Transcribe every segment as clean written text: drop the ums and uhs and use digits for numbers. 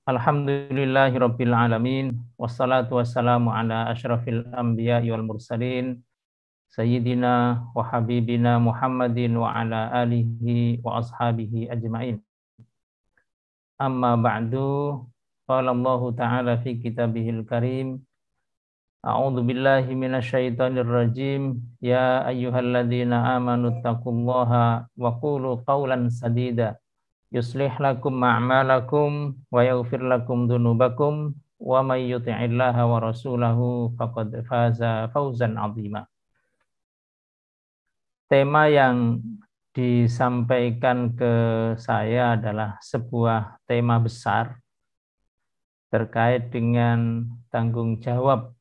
Alhamdulillahirabbil alamin wassalatu wassalamu ala asyrafil anbiya'i wal mursalin sayyidina wa habibina Muhammadin wa ala alihi wa ashabihi ajmain. Amma ba'du, qala Allah ta'ala fi kitabihil karim, a'udzu billahi minasyaitonir rajim, ya ayyuhalladzina amanu taqullaha wa qulu qawlan sadida yuslih lakum a'malakum wa yaghfir lakum dzunubakum wa may yuti'illaha wa rasulahu faqad faza fawzan 'azima. Tema yang disampaikan ke saya adalah sebuah tema besar terkait dengan tanggung jawab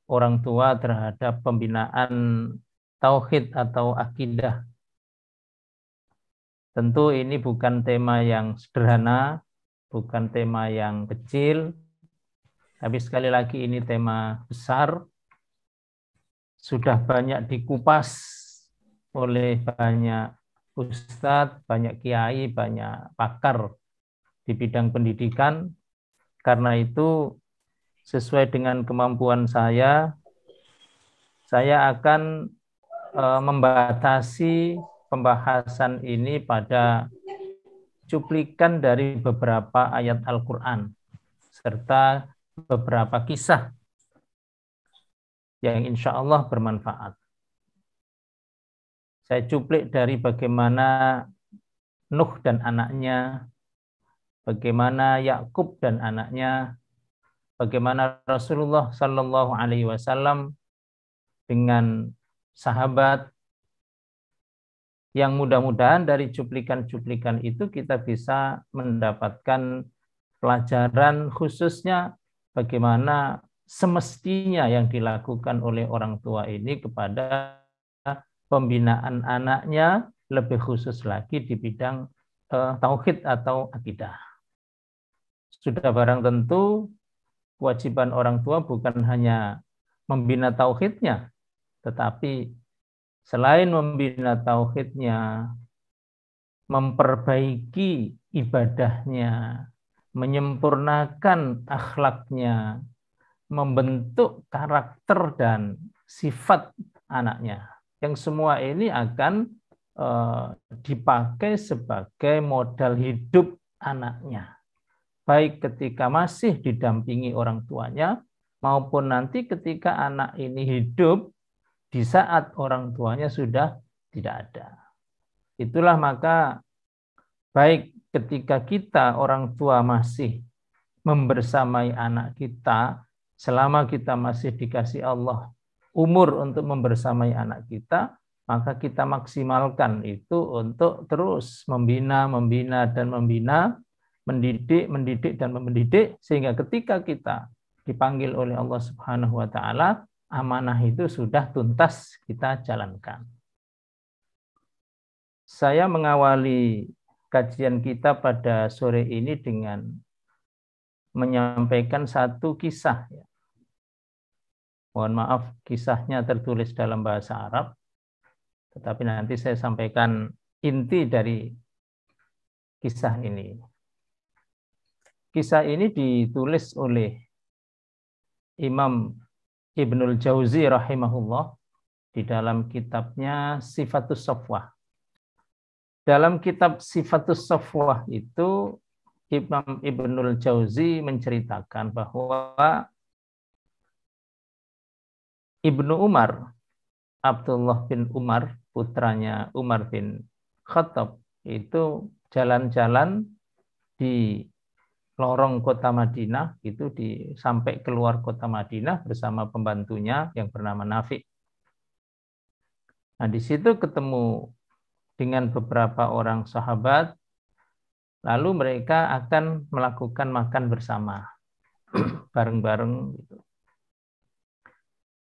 orang tua terhadap pembinaan tauhid atau akidah. Tentu ini bukan tema yang sederhana, bukan tema yang kecil, tapi sekali lagi ini tema besar, sudah banyak dikupas oleh banyak ustadz, banyak kiai, banyak pakar di bidang pendidikan. Karena itu, sesuai dengan kemampuan saya akan membatasi pembahasan ini pada cuplikan dari beberapa ayat Al-Quran serta beberapa kisah yang insya Allah bermanfaat. Saya cuplik dari bagaimana Nuh dan anaknya, bagaimana Yakub dan anaknya, bagaimana Rasulullah Sallallahu Alaihi Wasallam dengan sahabat, yang mudah-mudahan dari cuplikan-cuplikan itu kita bisa mendapatkan pelajaran khususnya bagaimana semestinya yang dilakukan oleh orang tua ini kepada pembinaan anaknya, lebih khusus lagi di bidang tauhid atau akidah. Sudah barang tentu kewajiban orang tua bukan hanya membina tauhidnya, tetapi selain membina tauhidnya, memperbaiki ibadahnya, menyempurnakan akhlaknya, membentuk karakter dan sifat anaknya. Yang semua ini akan dipakai sebagai modal hidup anaknya. Baik ketika masih didampingi orang tuanya, maupun nanti ketika anak ini hidup di saat orang tuanya sudah tidak ada. Itulah maka baik ketika kita orang tua masih membersamai anak kita, selama kita masih dikasih Allah umur untuk membersamai anak kita, maka kita maksimalkan itu untuk terus membina, mendidik dan mendidik, sehingga ketika kita dipanggil oleh Allah Subhanahu wa taala, amanah itu sudah tuntas kita jalankan. Saya mengawali kajian kita pada sore ini dengan menyampaikan satu kisah. Mohon maaf, kisahnya tertulis dalam bahasa Arab, tetapi nanti saya sampaikan inti dari kisah ini. Kisah ini ditulis oleh Imam Ibnul Jauzi rahimahullah di dalam kitabnya Sifatus Safwah. Dalam kitab Sifatus Safwah itu Imam Ibnul Jauzi menceritakan bahwa Ibnu Umar, Abdullah bin Umar, putranya Umar bin Khattab, itu jalan-jalan di lorong kota Madinah, itu sampai keluar kota Madinah bersama pembantunya yang bernama Nafi. Nah, di situ ketemu dengan beberapa orang sahabat, lalu mereka akan melakukan makan bersama bareng-bareng.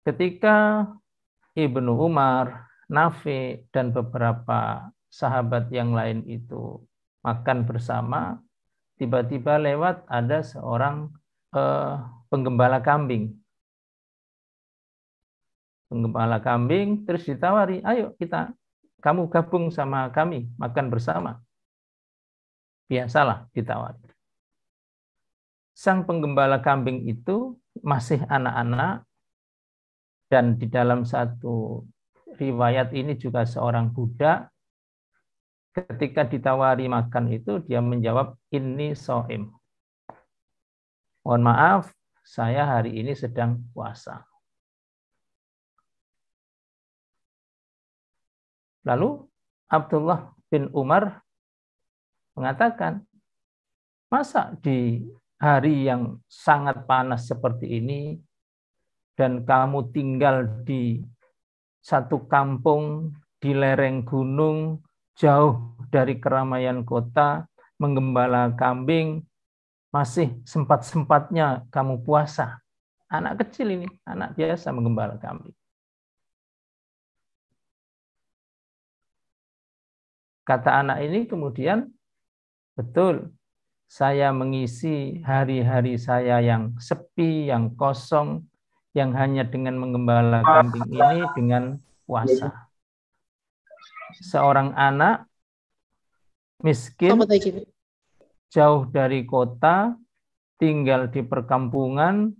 Ketika Ibnu Umar, Nafi, dan beberapa sahabat yang lain itu makan bersama, tiba-tiba lewat ada seorang penggembala kambing. Penggembala kambing terus ditawari, ayo kamu gabung sama kami, makan bersama. Biasalah ditawari. sang penggembala kambing itu masih anak-anak, dan di dalam satu riwayat ini juga seorang budak. Ketika ditawari makan itu, dia menjawab, "Inni shaim." Mohon maaf, saya hari ini sedang puasa. Lalu Abdullah bin Umar mengatakan, masa di hari yang sangat panas seperti ini, dan kamu tinggal di satu kampung di lereng gunung, jauh dari keramaian kota, menggembala kambing, masih sempat-sempatnya kamu puasa. Anak kecil ini, anak biasa menggembala kambing. Kata anak ini kemudian, betul, saya mengisi hari-hari saya yang sepi, yang kosong, yang hanya dengan menggembala kambing ini dengan puasa. Seorang anak miskin, jauh dari kota, tinggal di perkampungan,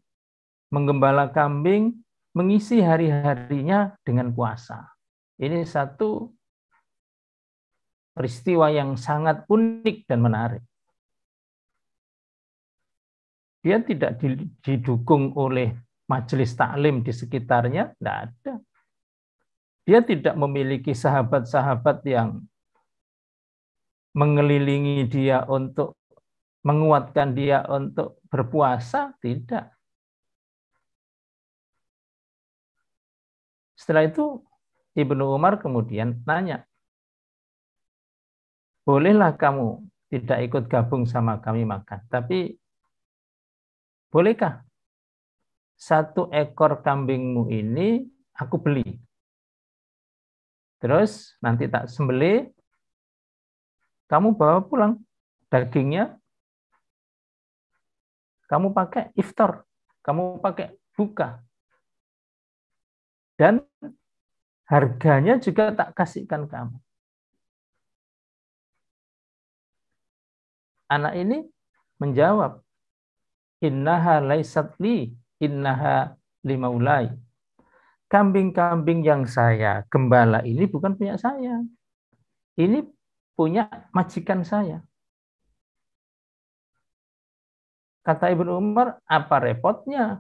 menggembala kambing, mengisi hari-harinya dengan puasa. Ini satu peristiwa yang sangat unik dan menarik. Dia tidak didukung oleh majelis taklim di sekitarnya, tidak ada. Dia tidak memiliki sahabat-sahabat yang mengelilingi dia untuk menguatkan dia untuk berpuasa, tidak. Setelah itu Ibnu Umar kemudian nanya, bolehlah kamu tidak ikut gabung sama kami makan, tapi bolehkah satu ekor kambingmu ini aku beli? Terus nanti tak sembelih, kamu bawa pulang dagingnya, kamu pakai iftar, kamu pakai buka. Dan harganya juga tak kasihkan kamu. Anak ini menjawab, innaha laisat li, innaha limaulai. Kambing-kambing yang saya gembala ini bukan punya saya. Ini punya majikan saya. Kata Ibnu Umar, apa repotnya?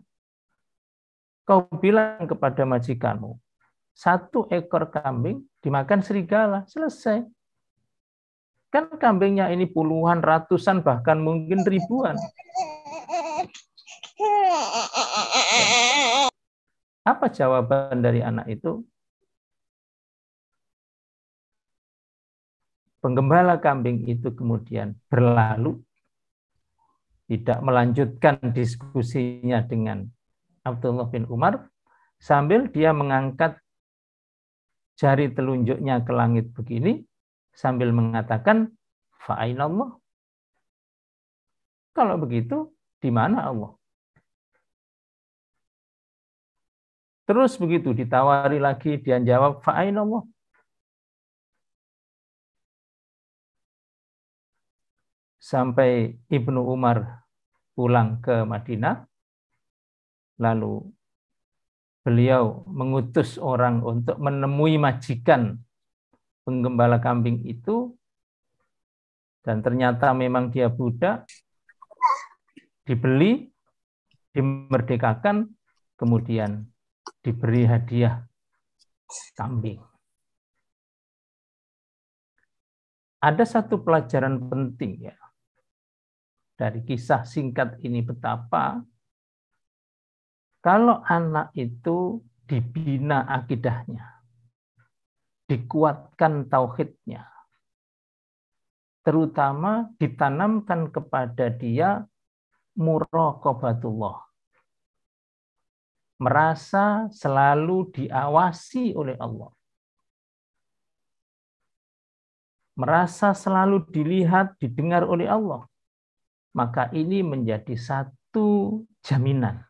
Kau bilang kepada majikanmu, satu ekor kambing dimakan serigala, selesai. Kan kambingnya ini puluhan, ratusan, bahkan mungkin ribuan. Apa jawaban dari anak itu? Penggembala kambing itu kemudian berlalu, tidak melanjutkan diskusinya dengan Abdullah bin Umar, sambil dia mengangkat jari telunjuknya ke langit begini, sambil mengatakan, fa'ainallah. Kalau begitu, di mana Allah? Terus begitu ditawari lagi, dia jawab, fa'ainallah. Sampai Ibnu Umar pulang ke Madinah, lalu beliau mengutus orang untuk menemui majikan penggembala kambing itu, dan ternyata memang dia budak, dibeli, dimerdekakan, kemudian diberi hadiah kambing. Ada satu pelajaran penting ya dari kisah singkat ini, betapa kalau anak itu dibina akidahnya, dikuatkan tauhidnya, terutama ditanamkan kepada dia muraqabatullah, merasa selalu diawasi oleh Allah, merasa selalu dilihat, didengar oleh Allah, maka ini menjadi satu jaminan.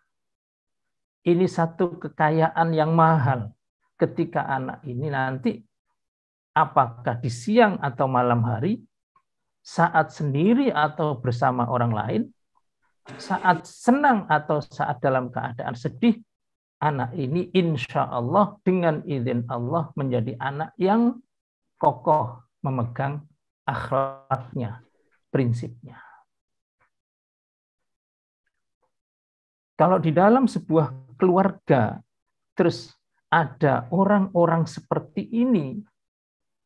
Ini satu kekayaan yang mahal ketika anak ini nanti, apakah di siang atau malam hari, saat sendiri atau bersama orang lain, saat senang atau saat dalam keadaan sedih, anak ini insya Allah dengan izin Allah menjadi anak yang kokoh memegang akhlaknya, prinsipnya. Kalau di dalam sebuah keluarga terus ada orang-orang seperti ini,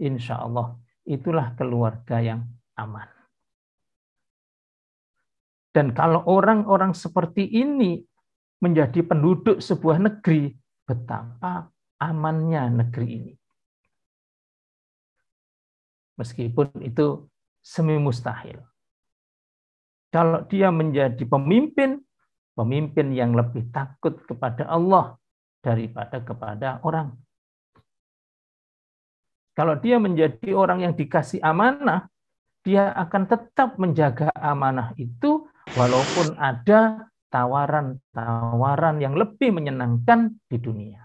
insya Allah itulah keluarga yang aman. Dan kalau orang-orang seperti ini menjadi penduduk sebuah negeri, betapa amannya negeri ini. Meskipun itu semi mustahil. Kalau dia menjadi pemimpin yang lebih takut kepada Allah daripada kepada orang. Kalau dia menjadi orang yang dikasih amanah, dia akan tetap menjaga amanah itu walaupun ada tawaran-tawaran yang lebih menyenangkan di dunia.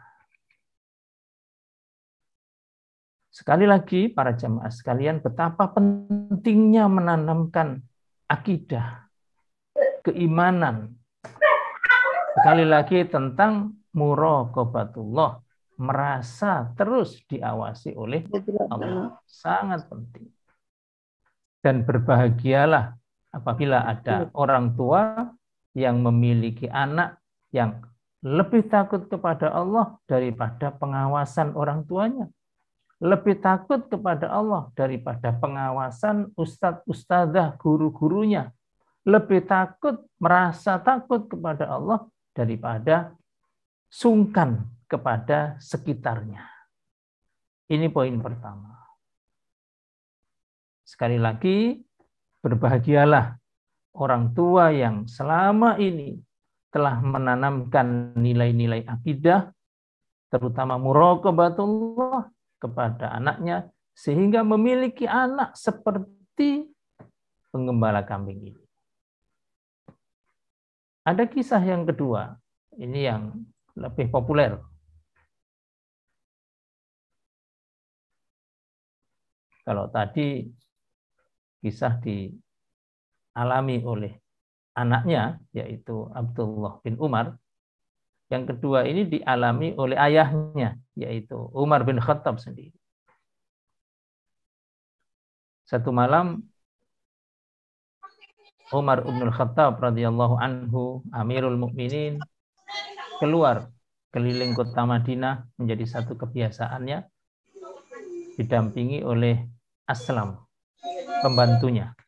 Sekali lagi, para jamaah sekalian, betapa pentingnya menanamkan akidah, keimanan. Sekali lagi tentang muraqabatullah, merasa terus diawasi oleh Allah. Sangat penting. Dan berbahagialah apabila ada orang tua yang memiliki anak yang lebih takut kepada Allah daripada pengawasan orang tuanya. Lebih takut kepada Allah daripada pengawasan ustadz, ustadzah, guru-gurunya. Lebih takut, merasa takut kepada Allah daripada sungkan kepada sekitarnya. Ini poin pertama. Sekali lagi, berbahagialah orang tua yang selama ini telah menanamkan nilai-nilai akidah, terutama muraqabatullah, kepada anaknya, sehingga memiliki anak seperti penggembala kambing ini. Ada kisah yang kedua, ini yang lebih populer. Kalau tadi kisah dialami oleh anaknya, yaitu Abdullah bin Umar, yang kedua ini dialami oleh ayahnya, yaitu Umar bin Khattab sendiri. Satu malam, Umar bin Khattab radhiyallahu anhu, Amirul Mukminin, keluar keliling kota Madinah menjadi satu kebiasaannya, didampingi oleh Aslam, pembantunya.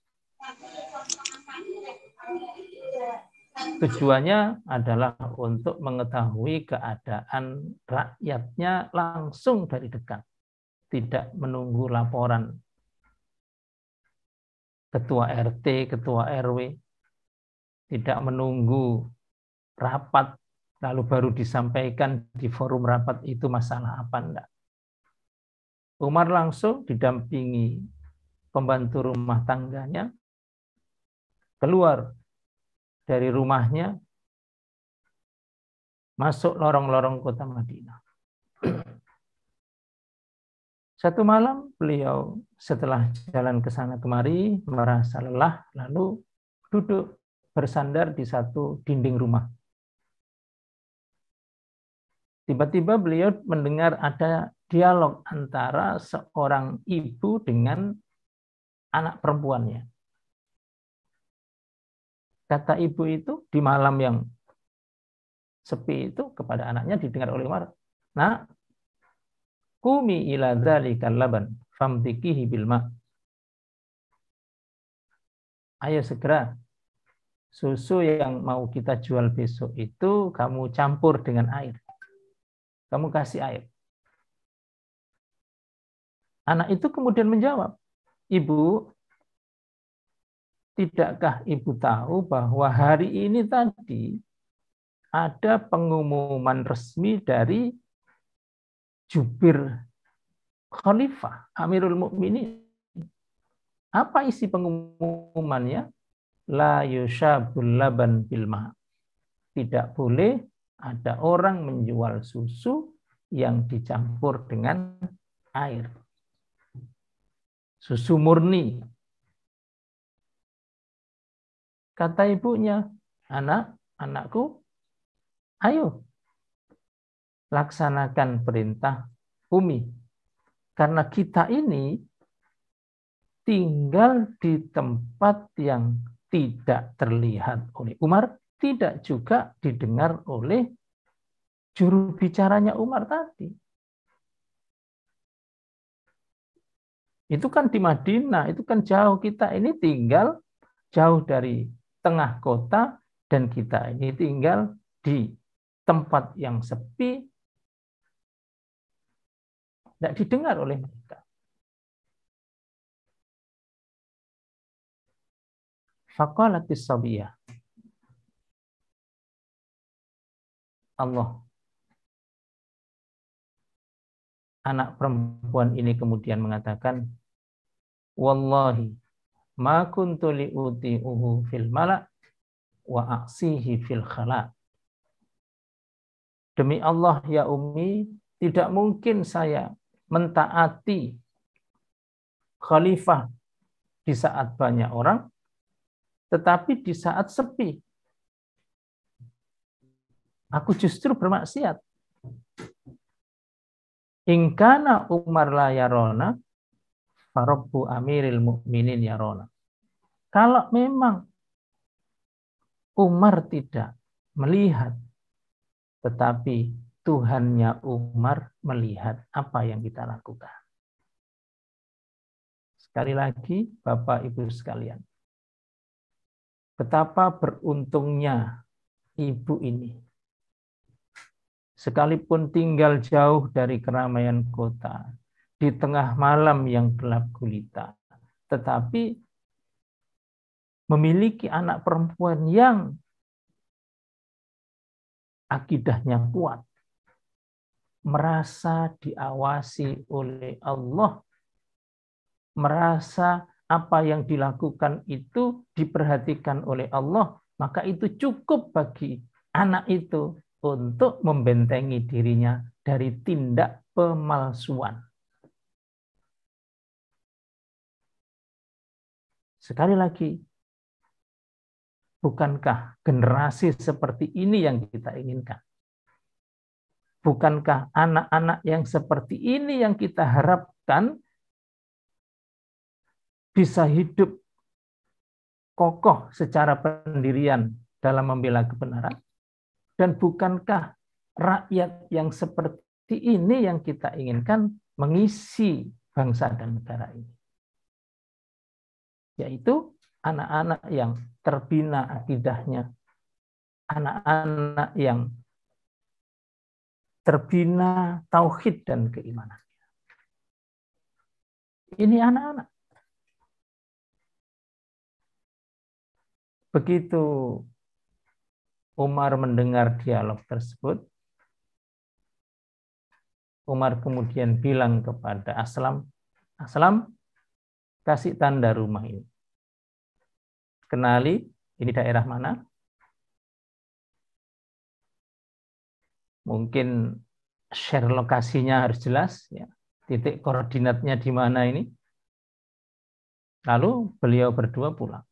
Tujuannya adalah untuk mengetahui keadaan rakyatnya langsung dari dekat. Tidak menunggu laporan ketua RT, ketua RW. Tidak menunggu rapat, lalu baru disampaikan di forum rapat itu masalah apa, enggak. Umar langsung didampingi pembantu rumah tangganya, keluar dari rumahnya, masuk lorong-lorong kota Madinah. Satu malam beliau setelah jalan ke sana kemari merasa lelah, lalu duduk bersandar di satu dinding rumah. Tiba-tiba beliau mendengar ada dialog antara seorang ibu dengan anak perempuannya. Kata ibu itu di malam yang sepi itu kepada anaknya didengar oleh Umar, "Nak, qumi ila dzalikal laban famtikihi bil ma." Ayo segera, susu yang mau kita jual besok itu kamu campur dengan air. Kamu kasih air. Anak itu kemudian menjawab, "Ibu, tidakkah ibu tahu bahwa hari ini tadi ada pengumuman resmi dari jubir khalifah Amirul Mukminin. Apa isi pengumumannya? La yushabul laban bil ma." Tidak boleh ada orang menjual susu yang dicampur dengan air. Susu murni. Kata ibunya, Anakku, ayo laksanakan perintah Umi. Karena kita ini tinggal di tempat yang tidak terlihat oleh Umar, tidak juga didengar oleh juru bicaranya Umar tadi. Itu kan di Madinah, itu kan jauh, kita ini tinggal jauh dari tengah kota dan kita ini tinggal di tempat yang sepi, tidak didengar oleh mereka. Faqalatis sabiyah. Allah, anak perempuan ini kemudian mengatakan, wallahi ma kuntu li'uti'uhu fil mala' wa aksihi fil khala'. Demi Allah ya Umi, tidak mungkin saya mentaati khalifah di saat banyak orang, tetapi di saat sepi aku justru bermaksiat. In kana Umar la yarona, farabbu amiril mu'minin yarona. Kalau memang Umar tidak melihat, tetapi Tuhannya Umar melihat apa yang kita lakukan. Sekali lagi, Bapak Ibu sekalian, betapa beruntungnya ibu ini. Sekalipun tinggal jauh dari keramaian kota, di tengah malam yang gelap gulita, tetapi memiliki anak perempuan yang akidahnya kuat, merasa diawasi oleh Allah, merasa apa yang dilakukan itu diperhatikan oleh Allah, maka itu cukup bagi anak itu untuk membentengi dirinya dari tindak pemalsuan. Sekali lagi, bukankah generasi seperti ini yang kita inginkan? Bukankah anak-anak yang seperti ini yang kita harapkan bisa hidup kokoh secara pendirian dalam membela kebenaran? Dan bukankah rakyat yang seperti ini yang kita inginkan mengisi bangsa dan negara ini? Yaitu anak-anak yang terbina akidahnya, anak-anak yang terbina tauhid dan keimanan. Ini anak-anak. Begitu Umar mendengar dialog tersebut, Umar kemudian bilang kepada Aslam, Aslam, kasih tanda rumah ini. Kenali, ini daerah mana? Mungkin share lokasinya harus jelas, ya. Titik koordinatnya di mana ini. Lalu beliau berdua pulang.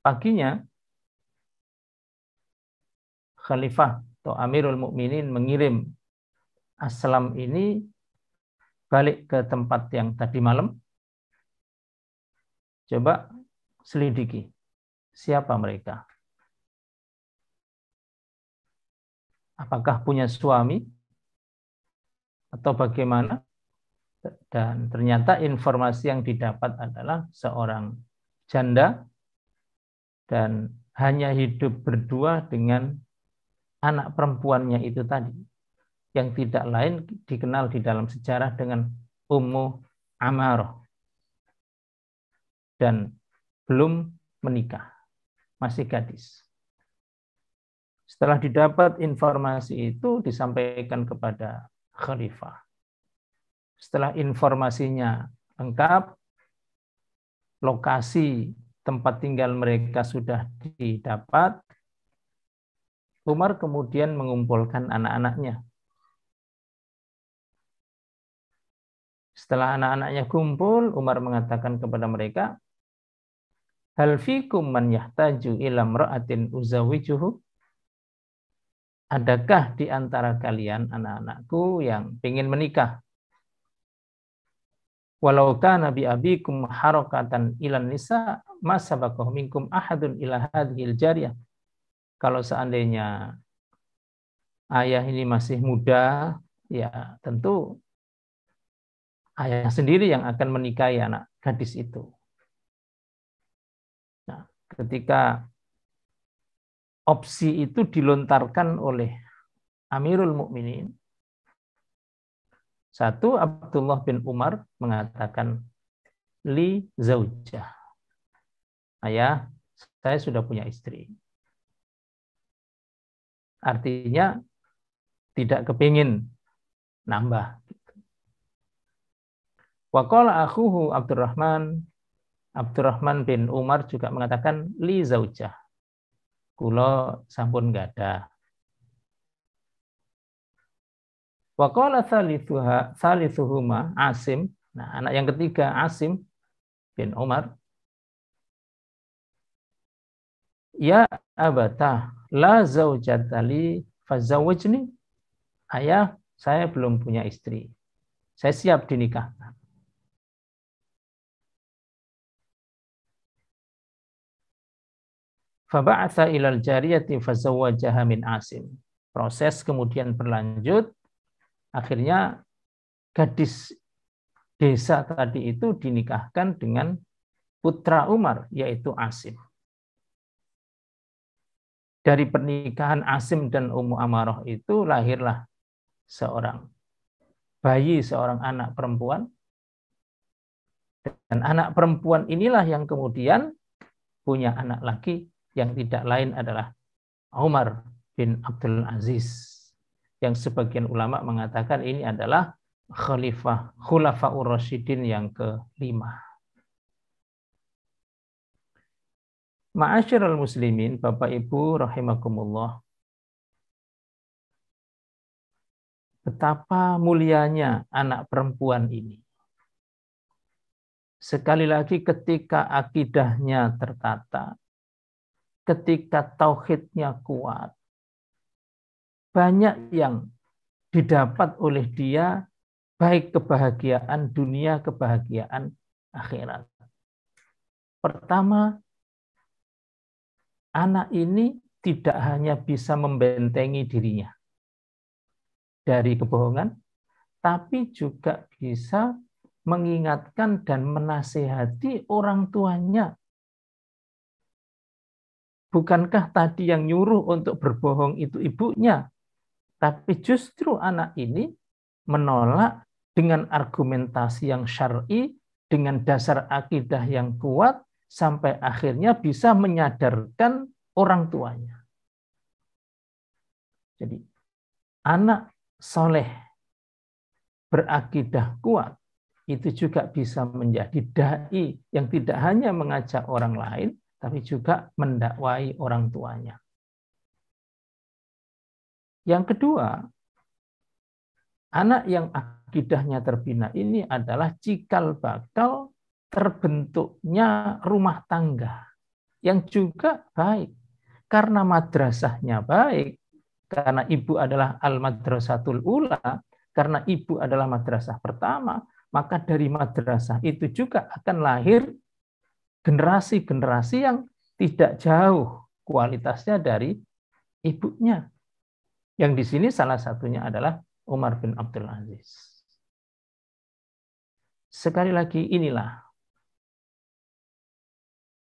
Paginya, Khalifah atau Amirul Mukminin mengirim Aslam ini balik ke tempat yang tadi malam. Coba selidiki siapa mereka. Apakah punya suami atau bagaimana? Dan ternyata informasi yang didapat adalah seorang janda dan hanya hidup berdua dengan anak perempuannya itu tadi, yang tidak lain dikenal di dalam sejarah dengan Ummu Amarah, dan belum menikah, masih gadis. Setelah didapat informasi itu disampaikan kepada Khalifah. Setelah informasinya lengkap, lokasi tempat tinggal mereka sudah didapat, Umar kemudian mengumpulkan anak-anaknya. Setelah anak-anaknya kumpul, Umar mengatakan kepada mereka, Hal fikum man yahtaju ila imra'atin uzawijuhu? Adakah di antara kalian anak-anakku yang ingin menikah? Walau kana bi abikum harakatan ilan nisa ma sabaqahu minkum ahadun ila hadhil jariyah. Kalau seandainya ayah ini masih muda, ya tentu ayah sendiri yang akan menikahi anak gadis itu. Nah, ketika opsi itu dilontarkan oleh Amirul Mukminin, satu, Abdullah bin Umar mengatakan, li zaujah. Ayah, saya sudah punya istri. Artinya tidak kepingin nambah. Wa qala akhuhu Abdurrahman bin Umar juga mengatakan, li zaujah. Kula sampun nggak ada. Wa qala thalithuhuma Asim. Nah, anak yang ketiga Asim bin Umar. Ya abata, la zaujatali fazawwijni. Ayah, saya belum punya istri. Saya siap dinikahkan. Faba'atha ilal jariyati fazawwajaha min Asim. Proses kemudian berlanjut. Akhirnya gadis desa tadi itu dinikahkan dengan putra Umar, yaitu Asim. Dari pernikahan Asim dan Ummu Amarah itu lahirlah seorang bayi, seorang anak perempuan. Dan anak perempuan inilah yang kemudian punya anak laki yang tidak lain adalah Umar bin Abdul Aziz. Yang sebagian ulama mengatakan ini adalah Khulafaur Rasyidin yang kelima. Ma'asyiral muslimin, Bapak Ibu rahimakumullah. Betapa mulianya anak perempuan ini. Sekali lagi ketika akidahnya tertata, ketika tauhidnya kuat, banyak yang didapat oleh dia, baik kebahagiaan dunia, kebahagiaan akhirat. Pertama, anak ini tidak hanya bisa membentengi dirinya dari kebohongan, tapi juga bisa mengingatkan dan menasihati orang tuanya. Bukankah tadi yang nyuruh untuk berbohong itu ibunya? Tapi justru anak ini menolak dengan argumentasi yang syar'i, dengan dasar akidah yang kuat, sampai akhirnya bisa menyadarkan orang tuanya. Jadi, anak soleh berakidah kuat, itu juga bisa menjadi dai yang tidak hanya mengajak orang lain, tapi juga mendakwai orang tuanya. Yang kedua, anak yang akidahnya terbina ini adalah cikal bakal terbentuknya rumah tangga yang juga baik. Karena madrasahnya baik, karena ibu adalah al-madrasatul ula, karena ibu adalah madrasah pertama, maka dari madrasah itu juga akan lahir generasi-generasi yang tidak jauh kualitasnya dari ibunya. Yang di sini salah satunya adalah Umar bin Abdul Aziz. Sekali lagi, inilah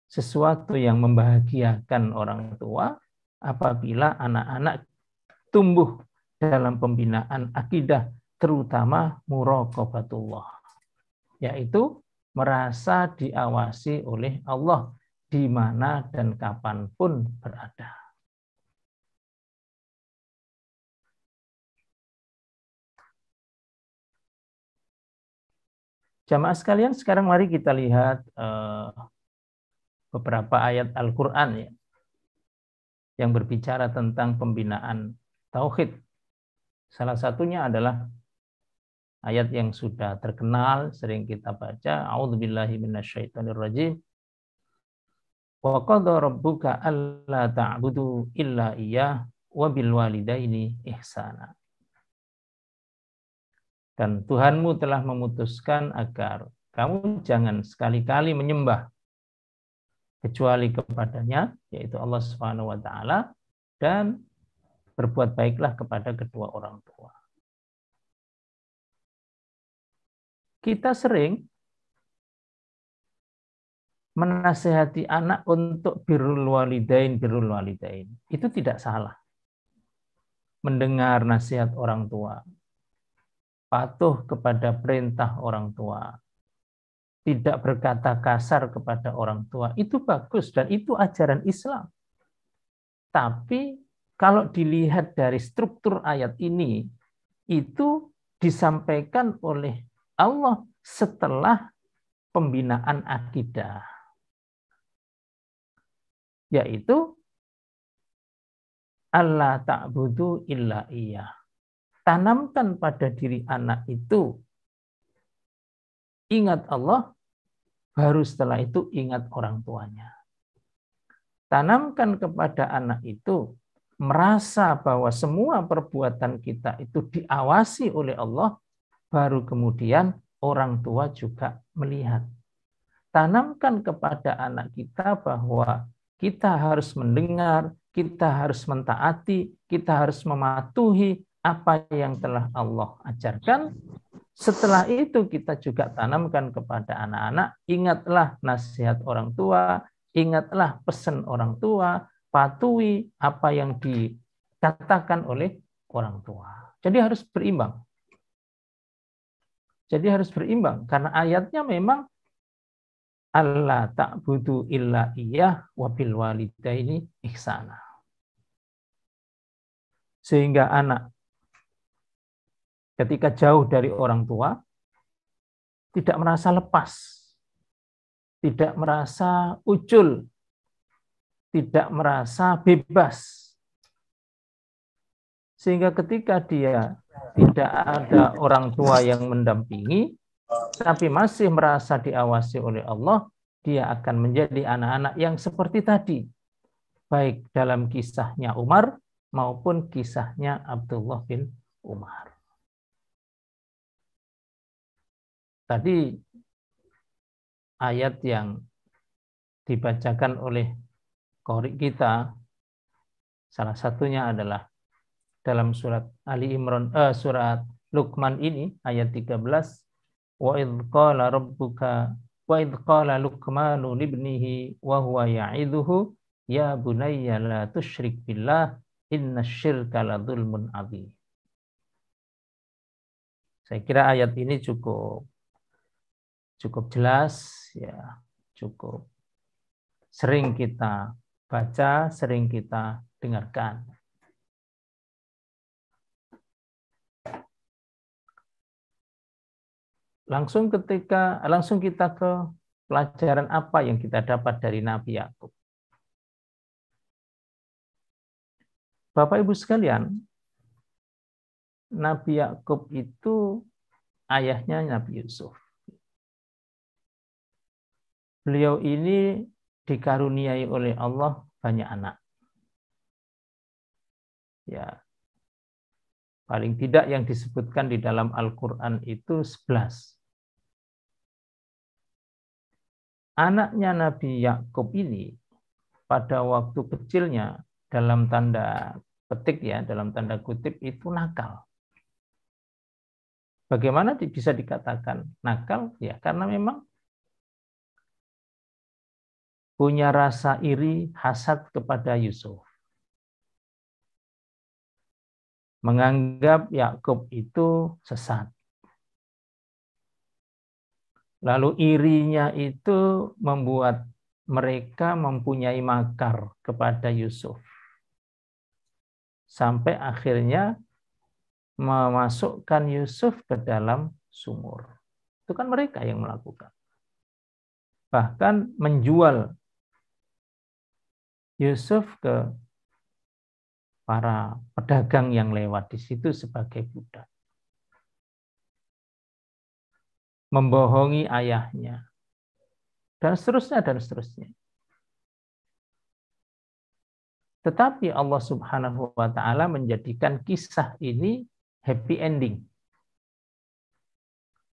sesuatu yang membahagiakan orang tua apabila anak-anak tumbuh dalam pembinaan akidah, terutama muraqabatullah, yaitu merasa diawasi oleh Allah di mana dan kapanpun berada. Jamaah sekalian, sekarang mari kita lihat beberapa ayat Al-Quran ya, yang berbicara tentang pembinaan tauhid. Salah satunya adalah ayat yang sudah terkenal, sering kita baca, A'udzubillahi minasyaitonirrajim. Wa qadha rabbuka alla ta'budu illa iyyah wa bil walidaini ihsana. Dan Tuhanmu telah memutuskan agar kamu jangan sekali-kali menyembah kecuali kepadanya, yaitu Allah Subhanahu wa taala, dan berbuat baiklah kepada kedua orang tua. Kita sering menasehati anak untuk birrul walidain. Itu tidak salah. Mendengar nasihat orang tua, patuh kepada perintah orang tua, tidak berkata kasar kepada orang tua, itu bagus dan itu ajaran Islam. Tapi kalau dilihat dari struktur ayat ini, itu disampaikan oleh Allah setelah pembinaan akidah, yaitu Allah ta'budu illa iyyah. Tanamkan pada diri anak itu ingat Allah, baru setelah itu ingat orang tuanya. Tanamkan kepada anak itu merasa bahwa semua perbuatan kita itu diawasi oleh Allah, baru kemudian orang tua juga melihat. Tanamkan kepada anak kita bahwa kita harus mendengar, kita harus mentaati, kita harus mematuhi apa yang telah Allah ajarkan. Setelah itu kita juga tanamkan kepada anak-anak, ingatlah nasihat orang tua, ingatlah pesan orang tua, patuhi apa yang dikatakan oleh orang tua. Jadi harus berimbang. Karena ayatnya memang Allah ta'budu illa iyyah wa bil walidaini ihsana. Sehingga anak ketika jauh dari orang tua tidak merasa lepas, tidak merasa ucul, tidak merasa bebas. Sehingga ketika dia tidak ada orang tua yang mendampingi, tapi masih merasa diawasi oleh Allah, dia akan menjadi anak-anak yang seperti tadi. Baik dalam kisahnya Umar maupun kisahnya Abdullah bin Umar. Tadi ayat yang dibacakan oleh qori kita, salah satunya adalah dalam surat Ali Imran, surat Luqman ini ayat 13. Wa idh qala rabbuka wa idh qala Luqmanu libnihi wa huwa ya'idhuhu ya bunayya la tusyrik billah innasyirka la dzulmun adzim. Saya kira ayat ini cukup jelas ya, cukup sering kita baca, sering kita dengarkan. Langsung kita ke pelajaran apa yang kita dapat dari Nabi Yakub. Bapak Ibu sekalian, Nabi Yakub itu ayahnya Nabi Yusuf. Beliau ini dikaruniai oleh Allah banyak anak. Ya. Paling tidak yang disebutkan di dalam Al-Qur'an itu 11. Anaknya Nabi Yakub ini pada waktu kecilnya dalam tanda petik ya, dalam tanda kutip itu nakal. Bagaimana bisa dikatakan nakal? Ya, karena memang punya rasa iri, hasad kepada Yusuf. Menganggap Yakub itu sesat. Lalu irinya itu membuat mereka mempunyai makar kepada Yusuf. Sampai akhirnya memasukkan Yusuf ke dalam sumur. Itu kan mereka yang melakukan. Bahkan menjual Yusuf ke para pedagang yang lewat di situ sebagai budak. Membohongi ayahnya. Dan seterusnya. Tetapi Allah Subhanahu wa taala menjadikan kisah ini happy ending.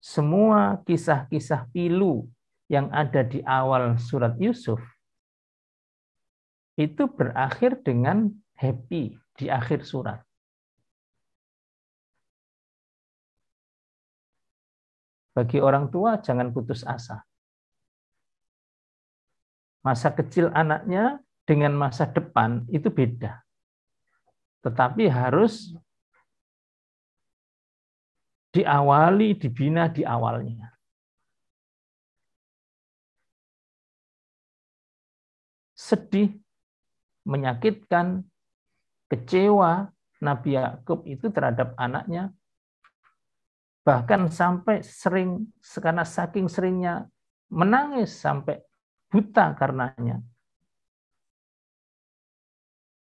Semua kisah-kisah pilu yang ada di awal surat Yusuf itu berakhir dengan happy di akhir surat. Bagi orang tua jangan putus asa. Masa kecil anaknya dengan masa depan itu beda. Tetapi harus diawali, dibina di awalnya. Sedih, menyakitkan, kecewa Nabi Yakub itu terhadap anaknya, bahkan sampai sering, karena saking seringnya menangis sampai buta karenanya.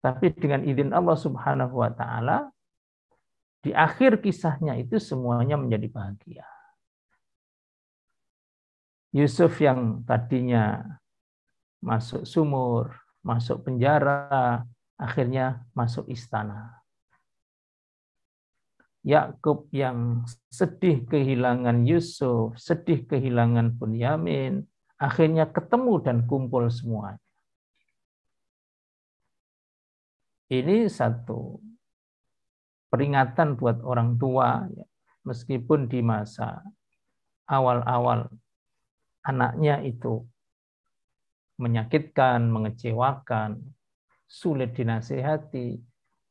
Tapi dengan izin Allah Subhanahu wa taala, di akhir kisahnya itu semuanya menjadi bahagia. Yusuf yang tadinya masuk sumur, masuk penjara, akhirnya masuk istana. Yakub yang sedih kehilangan Yusuf, sedih kehilangan Bunyamin, akhirnya ketemu dan kumpul semuanya. Ini satu peringatan buat orang tua, ya, meskipun di masa awal-awal anaknya itu menyakitkan, mengecewakan, sulit dinasihati,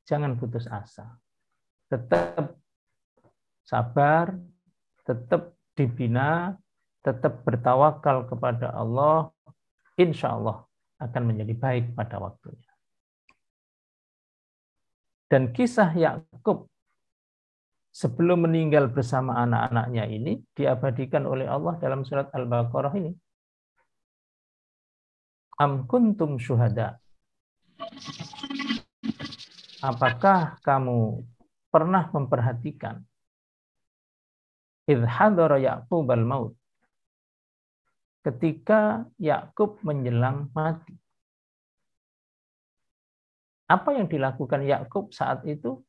jangan putus asa. Tetap sabar, tetap dibina, tetap bertawakal kepada Allah, insya Allah akan menjadi baik pada waktunya. Dan kisah Yakub sebelum meninggal bersama anak-anaknya ini diabadikan oleh Allah dalam surat Al-Baqarah ini. Am kuntum syuhada. Apakah kamu pernah memperhatikan idh hadara Ya'qub al-maut, ketika Yakub menjelang mati? Apa yang dilakukan Yakub saat itu?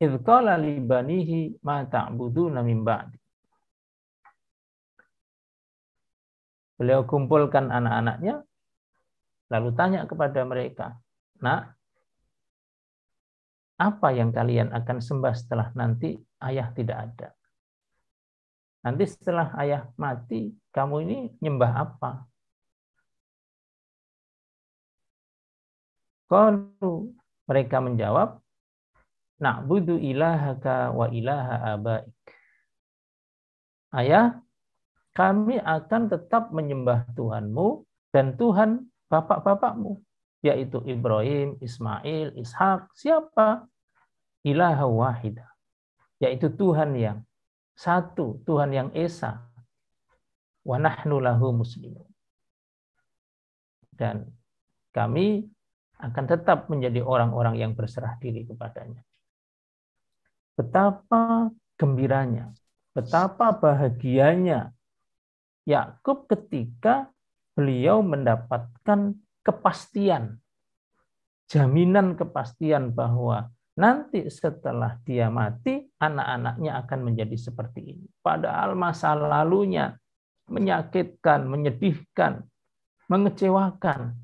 Idh qala li banihi ma ta'buduna min ba'di. Beliau kumpulkan anak-anaknya, lalu tanya kepada mereka, "Nak, apa yang kalian akan sembah setelah nanti ayah tidak ada? Nanti setelah ayah mati, kamu ini nyembah apa?" Qalu, mereka menjawab, "Na'budu ilahaka wa ilaha abaik." Ayah, kami akan tetap menyembah Tuhanmu dan Tuhan bapak-bapakmu, yaitu Ibrahim, Ismail, Ishak. Siapa? Ilaha wahidah, yaitu Tuhan yang satu, Tuhan yang esa. Wa nahnu lahu muslimun. Dan kami akan tetap menjadi orang-orang yang berserah diri kepadanya. Betapa gembiranya, betapa bahagianya Yakub ketika beliau mendapatkan kepastian, jaminan kepastian bahwa nanti setelah dia mati, anak-anaknya akan menjadi seperti ini. Padahal masa lalunya menyakitkan, menyedihkan, mengecewakan.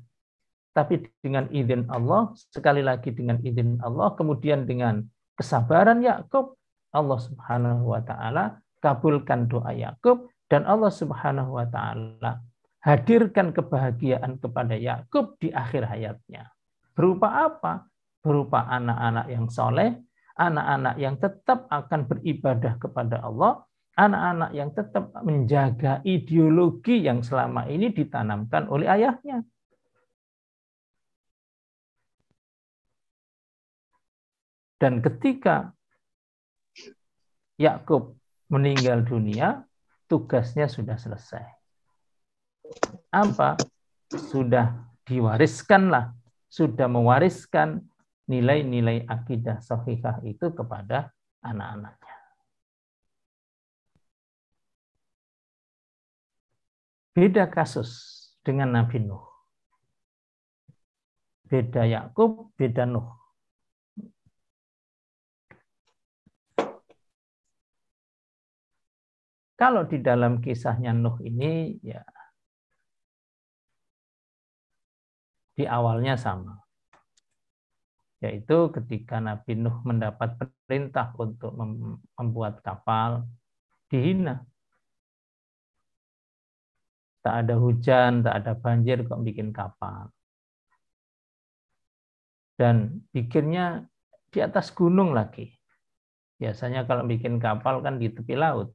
Tapi dengan izin Allah, sekali lagi dengan izin Allah, kemudian dengan kesabaran Yakub, Allah Subhanahu wa taala kabulkan doa Yakub, dan Allah Subhanahu wa taala hadirkan kebahagiaan kepada Yakub di akhir hayatnya. Berupa apa? Berupa anak-anak yang soleh, anak-anak yang tetap akan beribadah kepada Allah, anak-anak yang tetap menjaga ideologi yang selama ini ditanamkan oleh ayahnya. Dan ketika Yakub meninggal dunia, tugasnya sudah selesai. Apa? Sudah diwariskanlah, sudah mewariskan nilai-nilai akidah sahihah itu kepada anak-anaknya. Beda kasus dengan Nabi Nuh. beda Yakub, beda Nuh. Kalau di dalam kisahnya Nuh ini, ya di awalnya sama. Yaitu ketika Nabi Nuh mendapat perintah untuk membuat kapal, dihina. Tak ada hujan, tak ada banjir, kok bikin kapal. Dan bikinnya di atas gunung lagi. Biasanya kalau bikin kapal kan di tepi laut.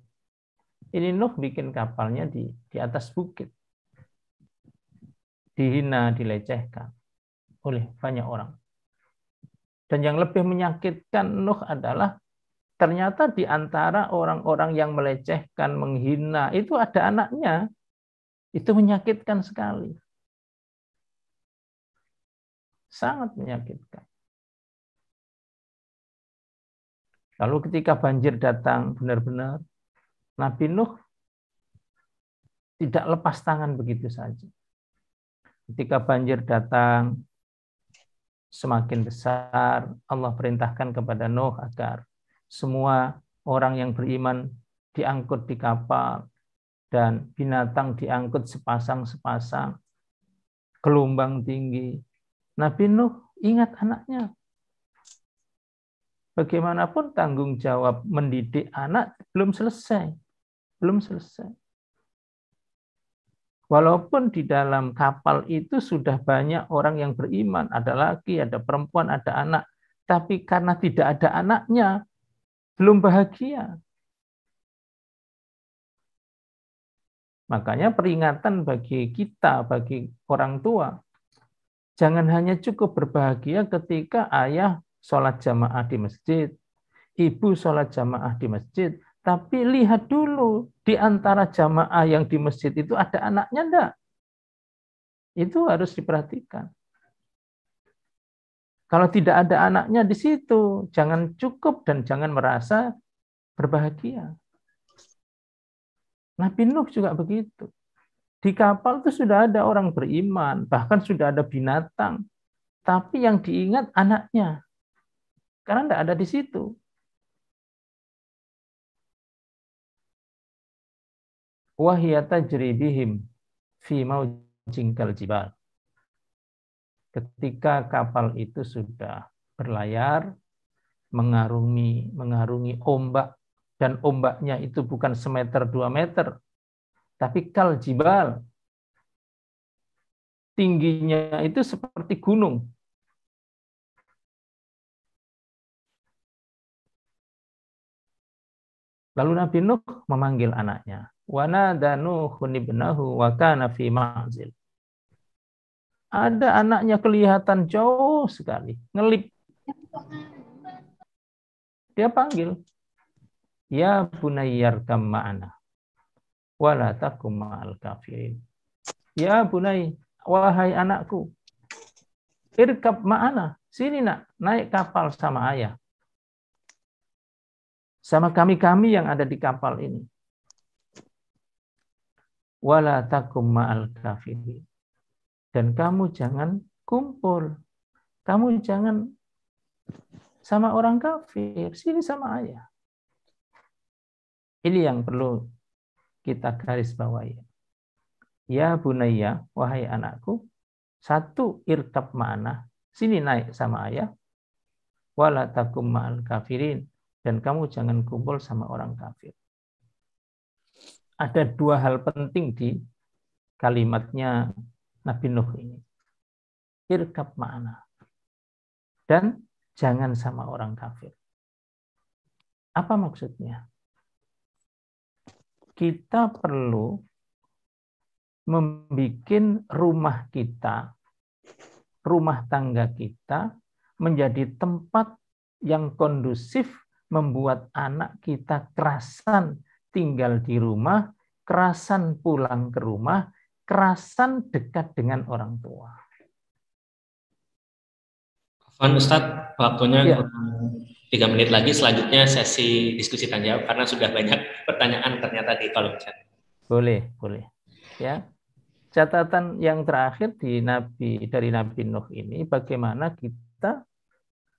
Ini Nuh bikin kapalnya di atas bukit. Dihina, dilecehkan oleh banyak orang. Dan yang lebih menyakitkan Nuh adalah ternyata di antara orang-orang yang melecehkan, menghina, itu ada anaknya. Itu menyakitkan sekali. Sangat menyakitkan. Lalu ketika banjir datang benar-benar, Nabi Nuh tidak lepas tangan begitu saja. Ketika banjir datang semakin besar, Allah perintahkan kepada Nuh agar semua orang yang beriman diangkut di kapal dan binatang diangkut sepasang-sepasang, gelombang tinggi. Nabi Nuh ingat anaknya. Bagaimanapun tanggung jawab mendidik anak belum selesai. Belum selesai. Walaupun di dalam kapal itu sudah banyak orang yang beriman, ada laki, ada perempuan, ada anak. Tapi karena tidak ada anaknya, belum bahagia. Makanya peringatan bagi kita, bagi orang tua, jangan hanya cukup berbahagia ketika ayah sholat jamaah di masjid, ibu sholat jamaah di masjid, tapi lihat dulu di antara jamaah yang di masjid itu ada anaknya enggak? Itu harus diperhatikan. Kalau tidak ada anaknya di situ, jangan cukup dan jangan merasa berbahagia. Nabi Nuh juga begitu. Di kapal itu sudah ada orang beriman, bahkan sudah ada binatang. Tapi yang diingat anaknya. Karena tidak ada di situ. Wahiyata jeribihim fi maujin kal jibal. Ketika kapal itu sudah berlayar, mengarungi ombak, dan ombaknya itu bukan semeter 2 meter, tapi kal jibal. Tingginya itu seperti gunung. Lalu Nabi Nuh memanggil anaknya. Wa nada Nuhun ibnahu wa kana fi ma'zil. Ada anaknya kelihatan jauh sekali, ngelip. Dia panggil, ya bunayyar kam ma'ana wa la takum ma'al kafirin. Ya bunay, wahai anakku, irkab ma'ana, sini nak, naik kapal sama ayah. Sama kami-kami yang ada di kapal ini. Wala takum ma'al kafirin. Dan kamu jangan kumpul. Kamu jangan sama orang kafir. Sini sama ayah. Ini yang perlu kita garis bawahi. Ya bunayya, wahai anakku. Satu, irkab ma'ana. Sini naik sama ayah. Wala takum ma'al kafirin. Dan kamu jangan kumpul sama orang kafir. Ada 2 hal penting di kalimatnya Nabi Nuh ini. Irkab ma'ana. Dan jangan sama orang kafir. Apa maksudnya? Kita perlu membuat rumah kita, rumah tangga kita menjadi tempat yang kondusif, membuat anak kita kerasan tinggal di rumah, kerasan pulang ke rumah, kerasan dekat dengan orang tua. Ustadz, waktunya kurang 3 menit lagi. Selanjutnya sesi diskusi tanya jawab karena sudah banyak pertanyaan ternyata di kolom chat. Boleh. Ya. catatan yang terakhir dari Nabi Nuh ini, bagaimana kita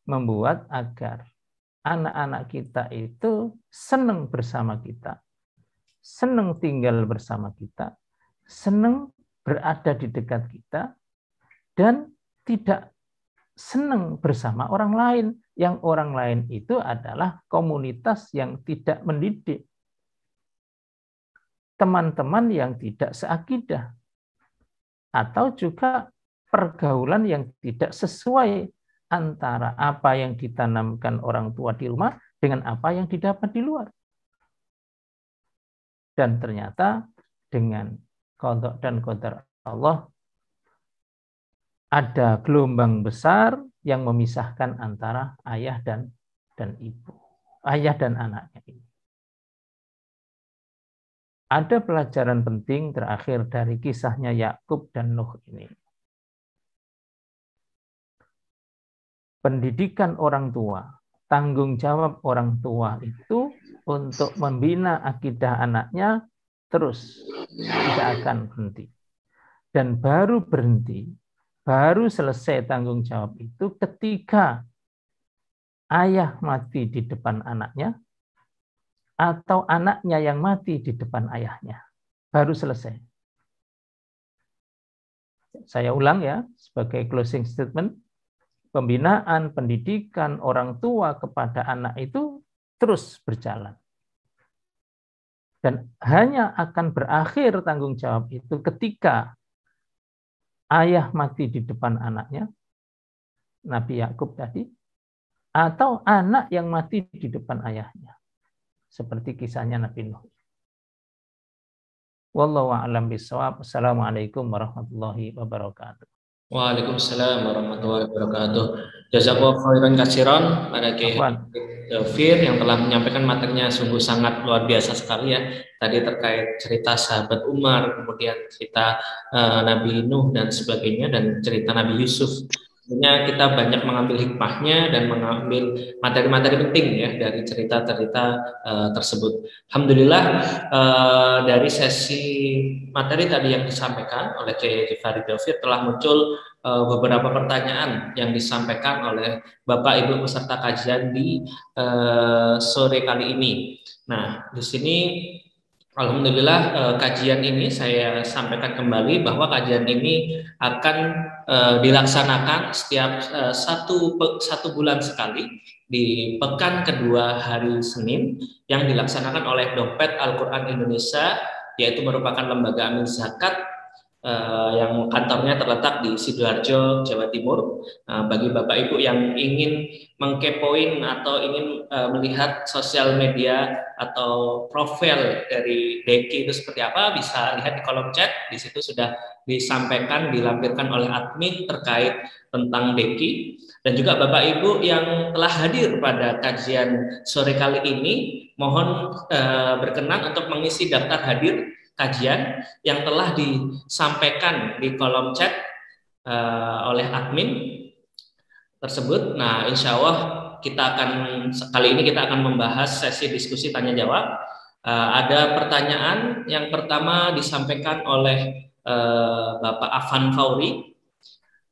membuat agar anak-anak kita itu senang bersama kita, senang tinggal bersama kita, senang berada di dekat kita, dan tidak senang bersama orang lain, yang orang lain itu adalah komunitas yang tidak mendidik, teman-teman yang tidak seakidah, atau juga pergaulan yang tidak sesuai antara apa yang ditanamkan orang tua di rumah dengan apa yang didapat di luar. Dan ternyata dengan qadha dan qadar Allah ada gelombang besar yang memisahkan antara ayah dan ibu, ayah dan anaknya ini. Ada pelajaran penting terakhir dari kisahnya Yakub dan Nuh ini. Pendidikan orang tua, tanggung jawab orang tua itu untuk membina akidah anaknya terus tidak akan berhenti. Dan baru berhenti, baru selesai tanggung jawab itu ketika ayah mati di depan anaknya, atau anaknya yang mati di depan ayahnya. Baru selesai. Saya ulang ya, sebagai closing statement, pembinaan pendidikan orang tua kepada anak itu terus berjalan. Dan hanya akan berakhir tanggung jawab itu ketika ayah mati di depan anaknya, Nabi Yakub tadi, atau anak yang mati di depan ayahnya. Seperti kisahnya Nabi Nuh. Wallahu a'lam bishawab. Assalamualaikum warahmatullahi wabarakatuh. Waalaikumsalam warahmatullahi wabarakatuh. Jazakallahu khairan katsiran pada Kiai Daufir yang telah menyampaikan materinya sungguh sangat luar biasa sekali ya. Tadi terkait cerita sahabat Umar, kemudian cerita Nabi Nuh dan sebagainya, dan cerita Nabi Yusuf. Sebenarnya kita banyak mengambil hikmahnya dan mengambil materi-materi penting ya dari cerita-cerita tersebut. Alhamdulillah dari sesi materi tadi yang disampaikan oleh Kiai Farid Daufir telah muncul beberapa pertanyaan yang disampaikan oleh Bapak Ibu peserta kajian di sore kali ini. Nah, di sini alhamdulillah kajian ini saya sampaikan kembali bahwa kajian ini akan dilaksanakan setiap satu bulan sekali di pekan kedua hari Senin yang dilaksanakan oleh Dompet Al-Quran Indonesia, yaitu merupakan lembaga amin zakat yang kantornya terletak di Sidoarjo, Jawa Timur. Bagi Bapak Ibu yang ingin mengkepoin atau ingin melihat sosial media atau profil dari Deki itu seperti apa, bisa lihat di kolom chat. Di situ sudah disampaikan, dilampirkan oleh admin terkait tentang Deki. Dan juga Bapak Ibu yang telah hadir pada kajian sore kali ini, mohon berkenan untuk mengisi daftar hadir kajian yang telah disampaikan di kolom chat oleh admin tersebut. Nah, insya Allah kali ini kita akan membahas sesi diskusi tanya jawab. Ada pertanyaan yang pertama disampaikan oleh Bapak Afan Fauri.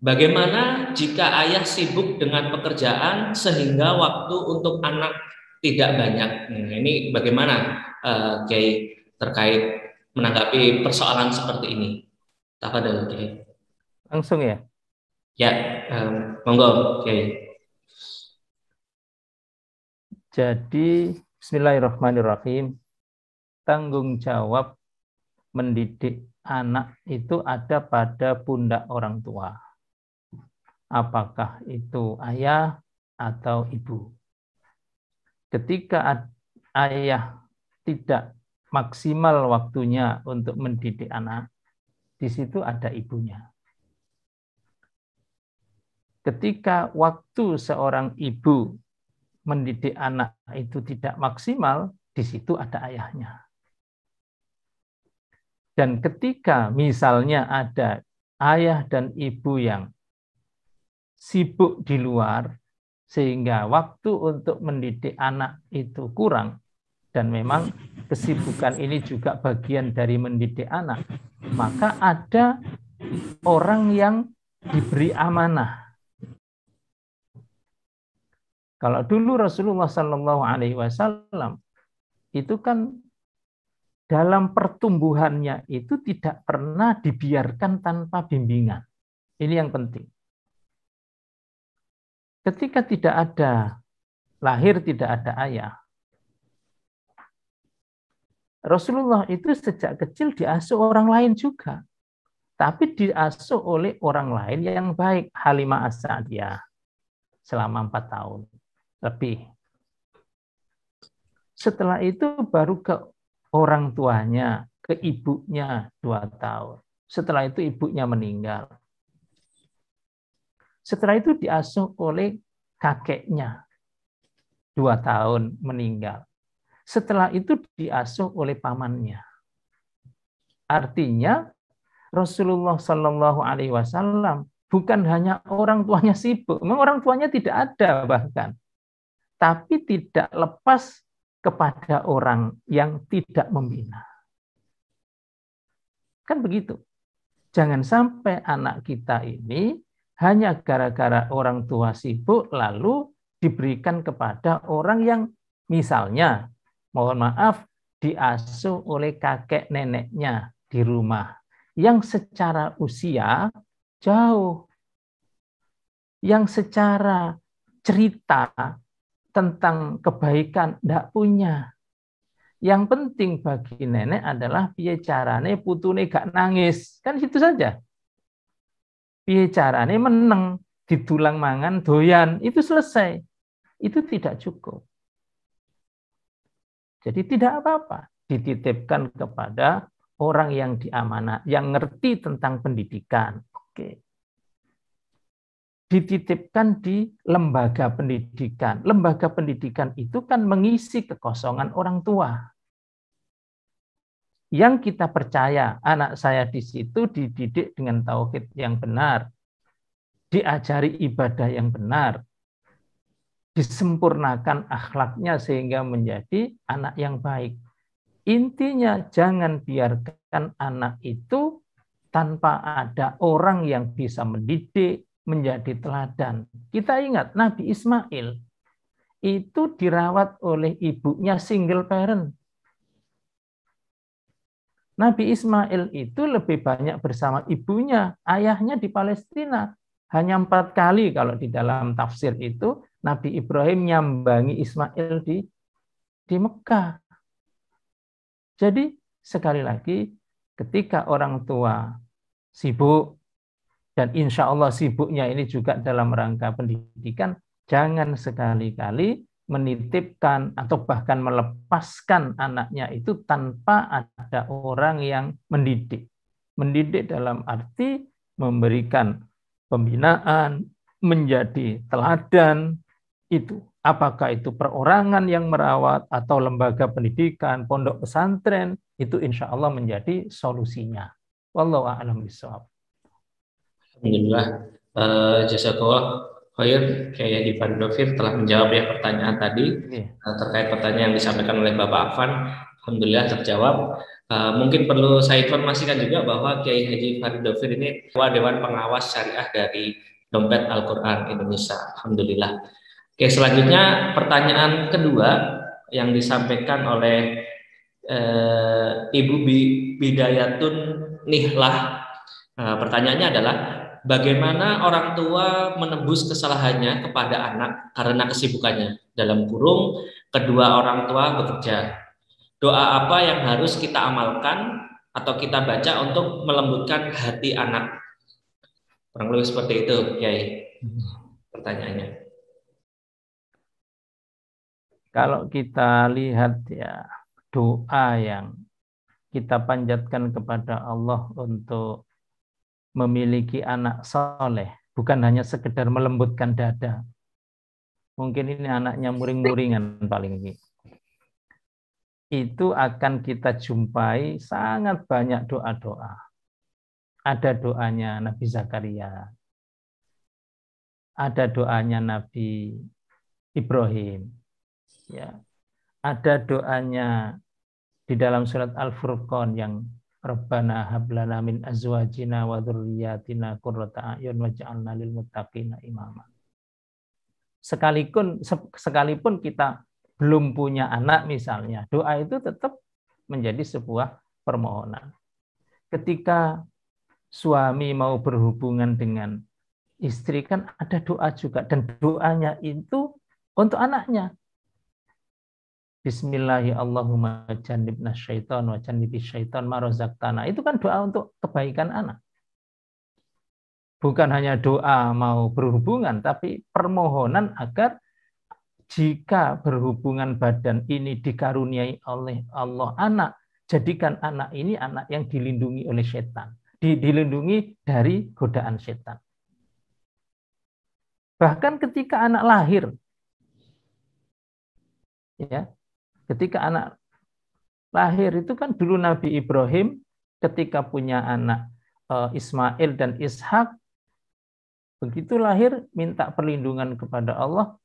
Bagaimana jika ayah sibuk dengan pekerjaan sehingga waktu untuk anak tidak banyak? Ini bagaimana Kiai terkait menanggapi persoalan seperti ini? Tafadhol Kiai. Langsung ya? Ya, monggo Kiai. Jadi bismillahirrahmanirrahim. Tanggung jawab mendidik anak itu ada pada pundak orang tua. Apakah itu ayah atau ibu. Ketika ayah tidak maksimal waktunya untuk mendidik anak, di situ ada ibunya. Ketika waktu seorang ibu mendidik anak itu tidak maksimal, di situ ada ayahnya. Dan ketika misalnya ada ayah dan ibu yang sibuk di luar, sehingga waktu untuk mendidik anak itu kurang, dan memang kesibukan ini juga bagian dari mendidik anak, maka ada orang yang diberi amanah. Kalau dulu Rasulullah Shallallahu Alaihi Wasallam itu kan dalam pertumbuhannya itu tidak pernah dibiarkan tanpa bimbingan. Ini yang penting. Ketika tidak ada lahir, tidak ada ayah, Rasulullah itu sejak kecil diasuh orang lain juga, tapi diasuh oleh orang lain yang baik. Halimah As-Sa'diyah selama 4 tahun lebih. Setelah itu baru ke orang tuanya, ke ibunya 2 tahun. Setelah itu ibunya meninggal. Setelah itu diasuh oleh kakeknya 2 tahun meninggal. Setelah itu diasuh oleh pamannya. Artinya Rasulullah Shallallahu Alaihi Wasallam bukan hanya orang tuanya sibuk, memang orang tuanya tidak ada bahkan, tapi tidak lepas kepada orang yang tidak membina. Kan begitu. Jangan sampai anak kita ini hanya gara-gara orang tua sibuk lalu diberikan kepada orang yang misalnya, mohon maaf, diasuh oleh kakek neneknya di rumah yang secara usia jauh, yang secara cerita tentang kebaikan tidak punya. Yang penting bagi nenek adalah piye carane putune gak nangis. Kan itu saja. Piye carane meneng, didulang mangan doyan, itu selesai. Itu tidak cukup. Jadi tidak apa-apa dititipkan kepada orang yang diamanat, yang ngerti tentang pendidikan. Oke. Dititipkan di lembaga pendidikan. Lembaga pendidikan itu kan mengisi kekosongan orang tua. Yang kita percaya anak saya di situ dididik dengan tauhid yang benar, diajari ibadah yang benar, disempurnakan akhlaknya sehingga menjadi anak yang baik. Intinya jangan biarkan anak itu tanpa ada orang yang bisa mendidik, menjadi teladan. Kita ingat Nabi Ismail itu dirawat oleh ibunya single parent. Nabi Ismail itu lebih banyak bersama ibunya, ayahnya di Palestina. Hanya 4 kali kalau di dalam tafsir itu Nabi Ibrahim nyambangi Ismail di Mekah. Jadi sekali lagi ketika orang tua sibuk, dan insya Allah sibuknya ini juga dalam rangka pendidikan, jangan sekali-kali menitipkan atau bahkan melepaskan anaknya itu tanpa ada orang yang mendidik. Mendidik dalam arti memberikan pembinaan, menjadi teladan itu. Apakah itu perorangan yang merawat atau lembaga pendidikan, pondok pesantren, itu insya Allah menjadi solusinya. Wallahu a'lam bishawab. Alhamdulillah, jazakallah khair, Kiai Haji Farid Dovir telah menjawab ya pertanyaan tadi terkait pertanyaan yang disampaikan oleh Bapak Afan. Alhamdulillah terjawab. Mungkin perlu saya informasikan juga bahwa Kiai Haji Farid Dovir ini Ketua Dewan Pengawas Syariah dari Dompet Al-Quran Indonesia. Alhamdulillah. Oke, selanjutnya pertanyaan kedua yang disampaikan oleh Ibu Bidayatun Nihlah. Pertanyaannya adalah, bagaimana orang tua menebus kesalahannya kepada anak karena kesibukannya? Dalam kurung, kedua orang tua bekerja. Doa apa yang harus kita amalkan atau kita baca untuk melembutkan hati anak? Kurang lebih seperti itu, Kiai. Pertanyaannya. Kalau kita lihat ya, doa yang kita panjatkan kepada Allah untuk memiliki anak soleh, bukan hanya sekedar melembutkan dada. Mungkin ini anaknya muring-muringan paling ini. Itu akan kita jumpai sangat banyak doa-doa. Ada doanya Nabi Zakaria. Ada doanya Nabi Ibrahim. Ya. Ada doanya di dalam surat Al-Furqan yang Rabbana hab lana min azwajina wa dzurriyyatina qurrata a'yun waj'alna lil muttaqina imama. Sekalipun kita belum punya anak misalnya, doa itu tetap menjadi sebuah permohonan. Ketika suami mau berhubungan dengan istri kan ada doa juga, dan doanya itu untuk anaknya. Bismillahi Allahumma jannibna syaitan wa jannibis syaitan ma razaqtana. Itu kan doa untuk kebaikan anak. Bukan hanya doa mau berhubungan, tapi permohonan agar jika berhubungan badan ini dikaruniai oleh Allah anak, jadikan anak ini anak yang dilindungi oleh setan, dilindungi dari godaan setan. Bahkan ketika anak lahir, ya, ketika anak lahir itu kan dulu Nabi Ibrahim ketika punya anak Ismail dan Ishak, begitu lahir minta perlindungan kepada Allah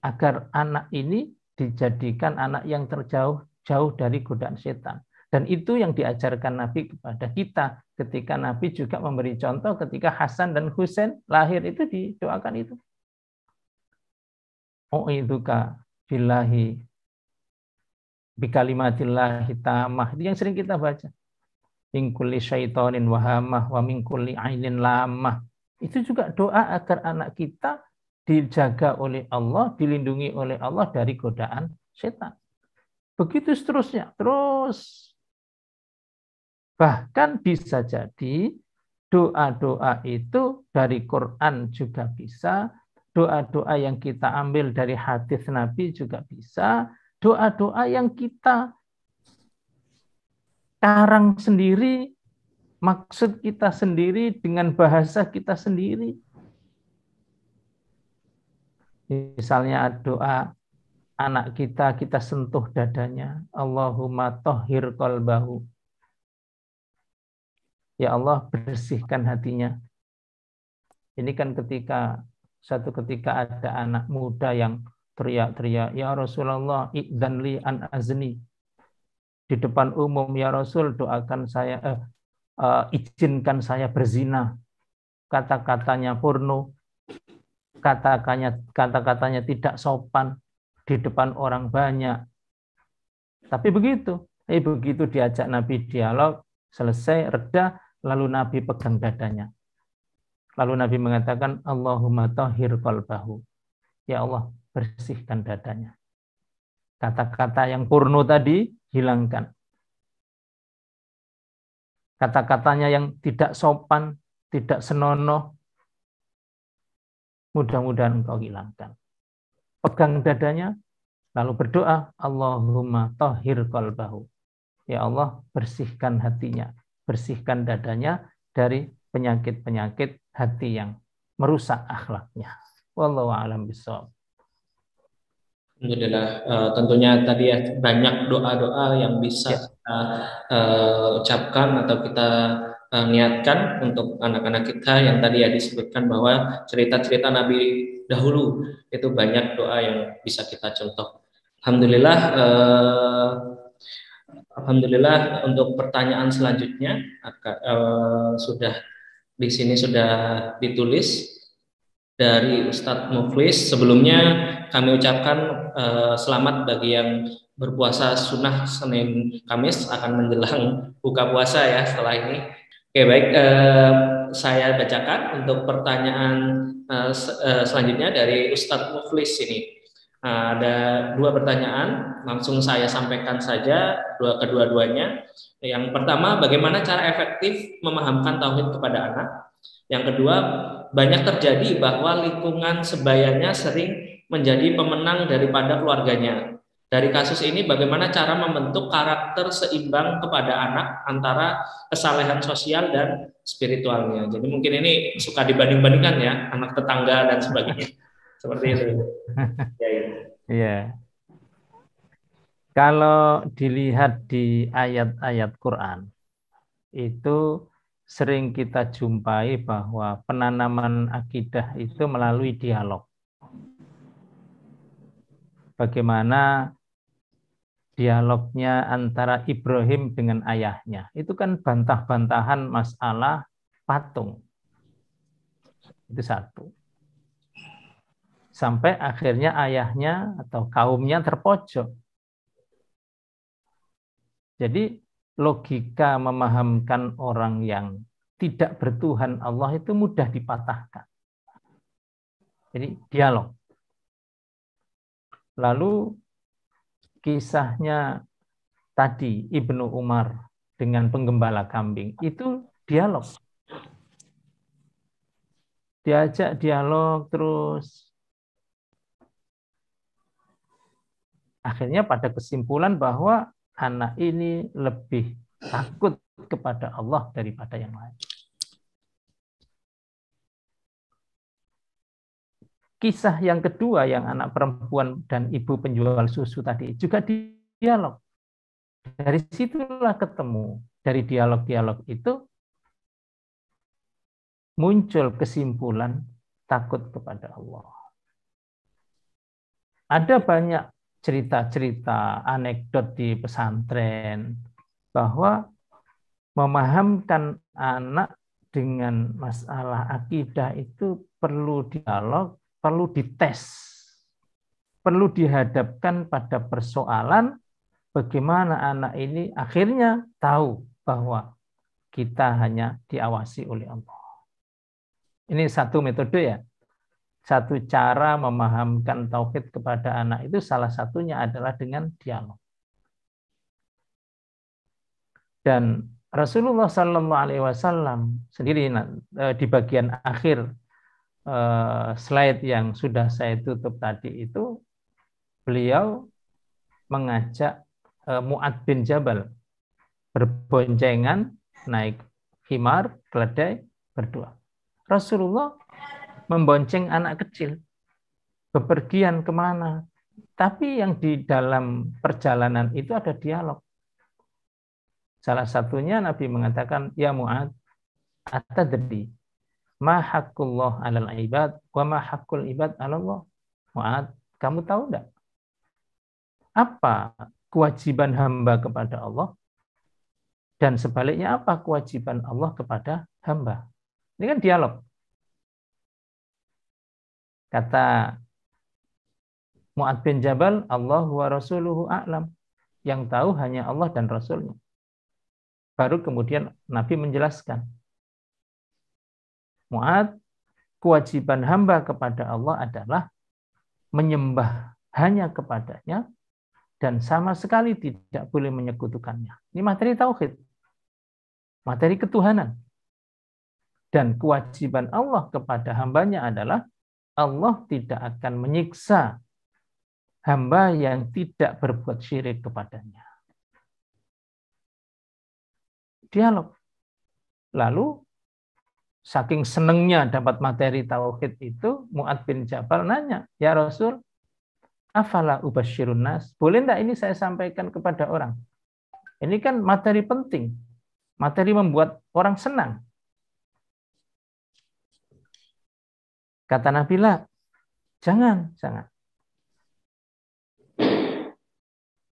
agar anak ini dijadikan anak yang jauh dari godaan setan. Dan itu yang diajarkan Nabi kepada kita ketika Nabi juga memberi contoh ketika Hasan dan Husain lahir itu didoakan itu. U'idzuka billahi bikalimatillahi tamah. Itu yang sering kita baca. Min kulli syaitonin wahamah wa min kulli ainin lamah. Itu juga doa agar anak kita dijaga oleh Allah, dilindungi oleh Allah dari godaan setan. Begitu seterusnya, terus. Bahkan bisa jadi doa-doa itu dari Quran juga bisa, doa-doa yang kita ambil dari hadis Nabi juga bisa, doa-doa yang kita karang sendiri, maksud kita sendiri dengan bahasa kita sendiri. Misalnya doa anak kita sentuh dadanya, Allahumma tahhir qalbahu. Ya Allah, bersihkan hatinya. Ini kan suatu ketika ada anak muda yang teriak-teriak, ya Rasulullah, idzan li an azni. Di depan umum, ya Rasul, doakan saya, izinkan saya berzina. Kata-katanya porno, kata-katanya tidak sopan di depan orang banyak. Tapi begitu diajak Nabi dialog, selesai, reda, lalu Nabi pegang dadanya. Lalu Nabi mengatakan, Allahumma tahhir qalbahu. Ya Allah, bersihkan dadanya. Kata-kata yang porno tadi hilangkan. Kata-katanya yang tidak sopan, tidak senonoh, mudah-mudahan engkau hilangkan. Pegang dadanya, lalu berdoa, Allahumma tahhir qalbahu. Ya Allah, bersihkan hatinya, bersihkan dadanya dari penyakit-penyakit hati yang merusak akhlaknya. Wallahu a'lam bishawab. Alhamdulillah, tentunya tadi ya banyak doa-doa yang bisa kita ucapkan atau kita niatkan untuk anak-anak kita yang tadi ya disebutkan bahwa cerita-cerita Nabi dahulu itu banyak doa yang bisa kita contoh. Alhamdulillah untuk pertanyaan selanjutnya sudah di sini sudah ditulis dari Ustadz Muflis. Sebelumnya kami ucapkan selamat bagi yang berpuasa sunnah Senin Kamis akan menjelang buka puasa ya setelah ini. Oke, baik, saya bacakan untuk pertanyaan selanjutnya dari Ustadz Muflis ini. Ada dua pertanyaan, langsung saya sampaikan saja kedua-duanya. Yang pertama, bagaimana cara efektif memahamkan tauhid kepada anak? Yang kedua, banyak terjadi bahwa lingkungan sebayanya sering menjadi pemenang daripada keluarganya. Dari kasus ini, bagaimana cara membentuk karakter seimbang kepada anak antara kesalehan sosial dan spiritualnya? Jadi mungkin ini suka dibanding-bandingkan ya, anak tetangga dan sebagainya. Seperti itu. Ya. Kalau dilihat di ayat-ayat Quran, itu sering kita jumpai bahwa penanaman akidah itu melalui dialog. Bagaimana dialognya antara Ibrahim dengan ayahnya. Itu kan bantah-bantahan masalah patung. Itu satu. Sampai akhirnya ayahnya atau kaumnya terpojok. Jadi logika memahamkan orang yang tidak bertuhan Allah itu mudah dipatahkan. Jadi dialog. Lalu kisahnya tadi Ibnu Umar dengan penggembala kambing itu dialog. Diajak dialog terus. Akhirnya pada kesimpulan bahwa anak ini lebih takut kepada Allah daripada yang lain. Kisah yang kedua yang anak perempuan dan ibu penjual susu tadi juga dialog. Dari situlah ketemu. Dari dialog-dialog itu muncul kesimpulan takut kepada Allah. Ada banyak cerita-cerita, anekdot di pesantren bahwa memahamkan anak dengan masalah akidah itu perlu dialog, perlu dites, perlu dihadapkan pada persoalan bagaimana anak ini akhirnya tahu bahwa kita hanya diawasi oleh Allah. Ini satu metode ya. Satu cara memahamkan tauhid kepada anak itu salah satunya adalah dengan dialog. Dan Rasulullah SAW sendiri di bagian akhir slide yang sudah saya tutup tadi itu, beliau mengajak Mu'adz bin Jabal berboncengan naik himar, keledai, berdua. Rasulullah membonceng anak kecil, bepergian kemana. Tapi yang di dalam perjalanan itu ada dialog. Salah satunya Nabi mengatakan, ya Mu'adz, atadri ma haqqullah 'alal ibad wa ma haqqul ibad 'ala Allah. Mu'adz, kamu tahu enggak apa kewajiban hamba kepada Allah dan sebaliknya apa kewajiban Allah kepada hamba? Ini kan dialog. Kata Mu'adz bin Jabal, Allah wa rasuluhu a'lam. Yang tahu hanya Allah dan Rasulnya. Baru kemudian Nabi menjelaskan. Mu'adz, kewajiban hamba kepada Allah adalah menyembah hanya kepadanya dan sama sekali tidak boleh menyekutukannya. Ini materi tauhid. Materi ketuhanan. Dan kewajiban Allah kepada hambanya adalah Allah tidak akan menyiksa hamba yang tidak berbuat syirik kepadanya. Dialog. Lalu, saking senengnya dapat materi tauhid itu, Mu'adz bin Jabal nanya, ya Rasul, afala ubasyirun nas? Boleh enggak ini saya sampaikan kepada orang? Ini kan materi penting. Materi membuat orang senang. Kata Nabi, jangan.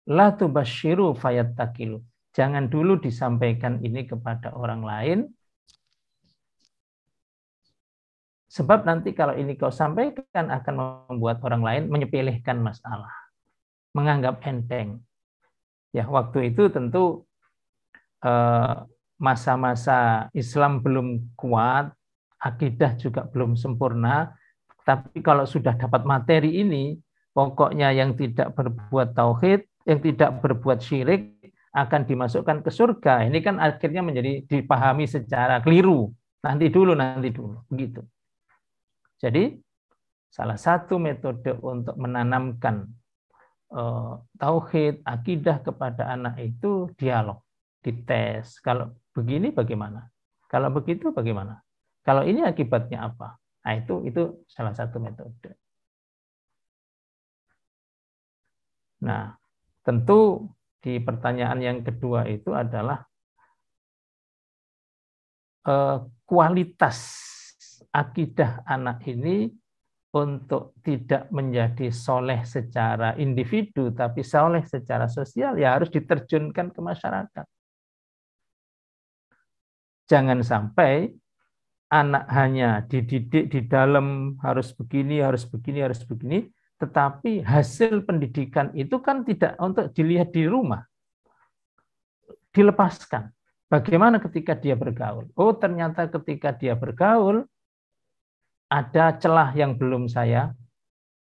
La tubasyiru fayattakilu. Jangan dulu disampaikan ini kepada orang lain. Sebab nanti kalau ini kau sampaikan akan membuat orang lain menyepelekan masalah. Menganggap enteng. Ya, waktu itu tentu masa-masa Islam belum kuat, akidah juga belum sempurna, tapi kalau sudah dapat materi ini, pokoknya yang tidak berbuat tauhid, yang tidak berbuat syirik, akan dimasukkan ke surga. Ini kan akhirnya menjadi dipahami secara keliru. Nanti dulu, begitu. Jadi, salah satu metode untuk menanamkan tauhid, akidah kepada anak itu dialog, dites. Kalau begini bagaimana? Kalau begitu bagaimana? Kalau ini akibatnya apa? Nah, itu salah satu metode. Nah, tentu di pertanyaan yang kedua itu adalah kualitas akidah anak ini untuk tidak menjadi soleh secara individu, tapi soleh secara sosial, ya harus diterjunkan ke masyarakat. Jangan sampai anak hanya dididik di dalam harus begini, harus begini, harus begini, tetapi hasil pendidikan itu kan tidak untuk dilihat di rumah. Dilepaskan. Bagaimana ketika dia bergaul? Oh, ternyata ketika dia bergaul, ada celah yang belum saya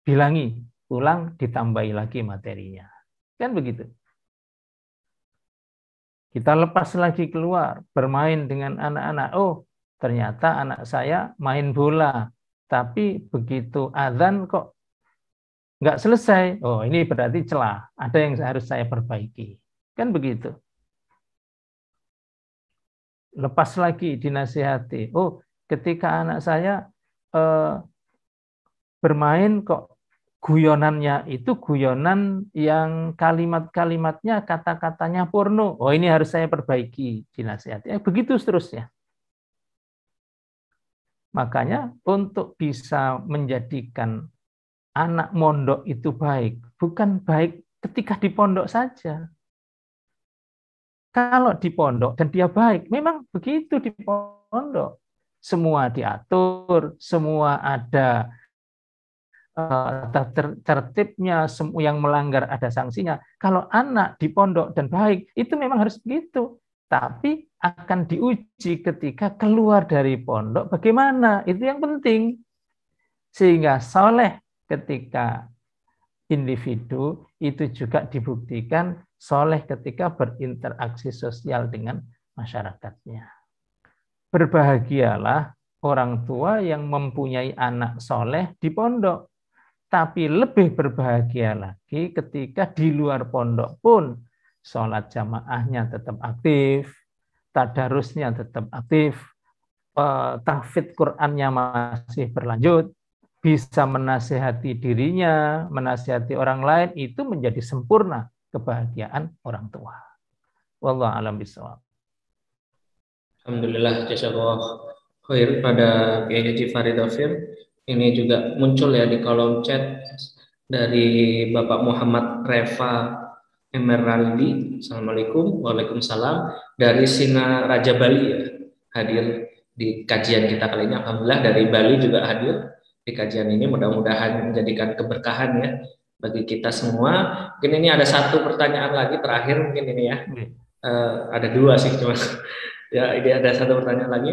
bilangi, ulang ditambahi lagi materinya. Kan begitu. Kita lepas lagi keluar, bermain dengan anak-anak. Oh, ternyata anak saya main bola, tapi begitu azan kok nggak selesai. Oh, ini berarti celah. Ada yang harus saya perbaiki. Kan begitu. Lepas lagi dinasihati. Oh, ketika anak saya bermain kok guyonannya itu guyonan yang kalimat-kalimatnya, kata-katanya porno. Oh, ini harus saya perbaiki, dinasihati. Begitu seterusnya. Makanya untuk bisa menjadikan anak mondok itu baik, bukan baik ketika di pondok saja. Kalau di pondok dan dia baik, memang begitu di pondok. Semua diatur, semua ada tertibnya, yang melanggar ada sanksinya. Kalau anak di pondok dan baik, itu memang harus begitu. Tapi akan diuji ketika keluar dari pondok, bagaimana? Itu yang penting. Sehingga soleh ketika individu itu juga dibuktikan soleh ketika berinteraksi sosial dengan masyarakatnya. Berbahagialah orang tua yang mempunyai anak soleh di pondok. Tapi lebih berbahagia lagi ketika di luar pondok pun sholat jamaahnya tetap aktif, tadarusnya tetap aktif, tahfidz Qur'annya masih berlanjut, bisa menasihati dirinya, menasihati orang lain, itu menjadi sempurna kebahagiaan orang tua. Wallahu a'lam bishawab. Alhamdulillah, jazakallah khair pada Kiai Haji Farid Dhafir. Ini juga muncul ya di kolom chat dari Bapak Muhammad Reva Emeraldi. Assalamualaikum. Waalaikumsalam. Dari Sina Raja Bali ya, hadir di kajian kita kali ini. Alhamdulillah dari Bali juga hadir di kajian ini. Mudah-mudahan menjadikan keberkahan ya bagi kita semua. Mungkin ini ada satu pertanyaan lagi terakhir mungkin ini ya. Ada dua sih cuma. Ya, ini ada satu pertanyaan lagi.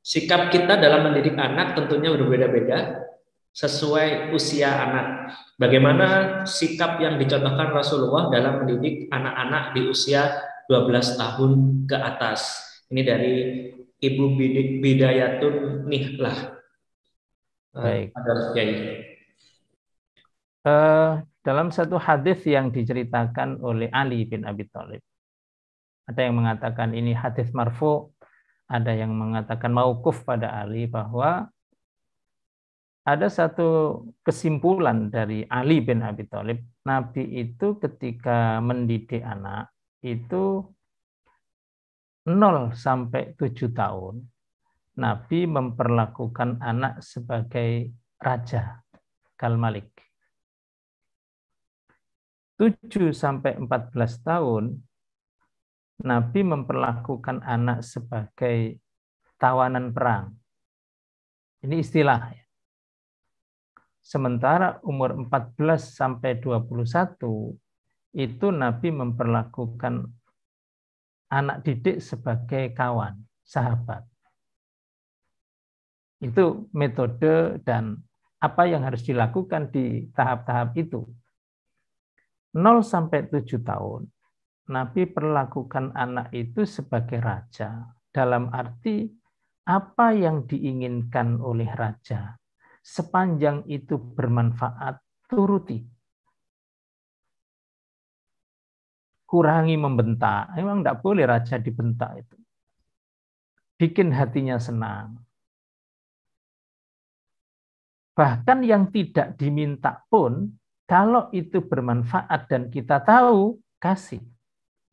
Sikap kita dalam mendidik anak tentunya berbeda-beda sesuai usia anak. Bagaimana sikap yang dicontohkan Rasulullah dalam mendidik anak-anak di usia 12 tahun ke atas? Ini dari Ibu Bidayatun Nihlah. Baik. Ya. Dalam satu hadis yang diceritakan oleh Ali bin Abi Thalib, ada yang mengatakan ini hadis marfu, ada yang mengatakan mauquf pada Ali, bahwa ada satu kesimpulan dari Ali bin Abi Thalib, Nabi itu ketika mendidik anak itu 0 sampai 7 tahun, Nabi memperlakukan anak sebagai raja, kal-malik. 7 sampai 14 tahun, Nabi memperlakukan anak sebagai tawanan perang. Ini istilah. Sementara umur 14 sampai 21 itu Nabi memperlakukan anak didik sebagai kawan, sahabat. Itu metode dan apa yang harus dilakukan di tahap-tahap itu. 0 sampai 7 tahun, Nabi perlakukan anak itu sebagai raja. Dalam arti apa yang diinginkan oleh raja, sepanjang itu bermanfaat, turuti. Kurangi membentak. Memang tidak boleh raja dibentak itu. Bikin hatinya senang. Bahkan yang tidak diminta pun, kalau itu bermanfaat dan kita tahu, kasih.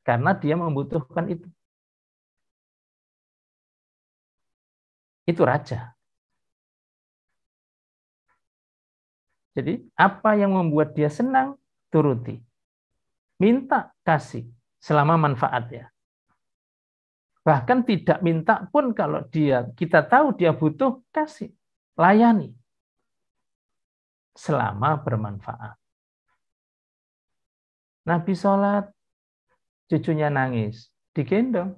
Karena dia membutuhkan itu. Itu raja. Jadi apa yang membuat dia senang, turuti. Minta, kasih. Selama manfaat ya. Bahkan tidak minta pun kalau kita tahu dia butuh, kasih. Layani. Selama bermanfaat. Nabi sholat, cucunya nangis. Digendong.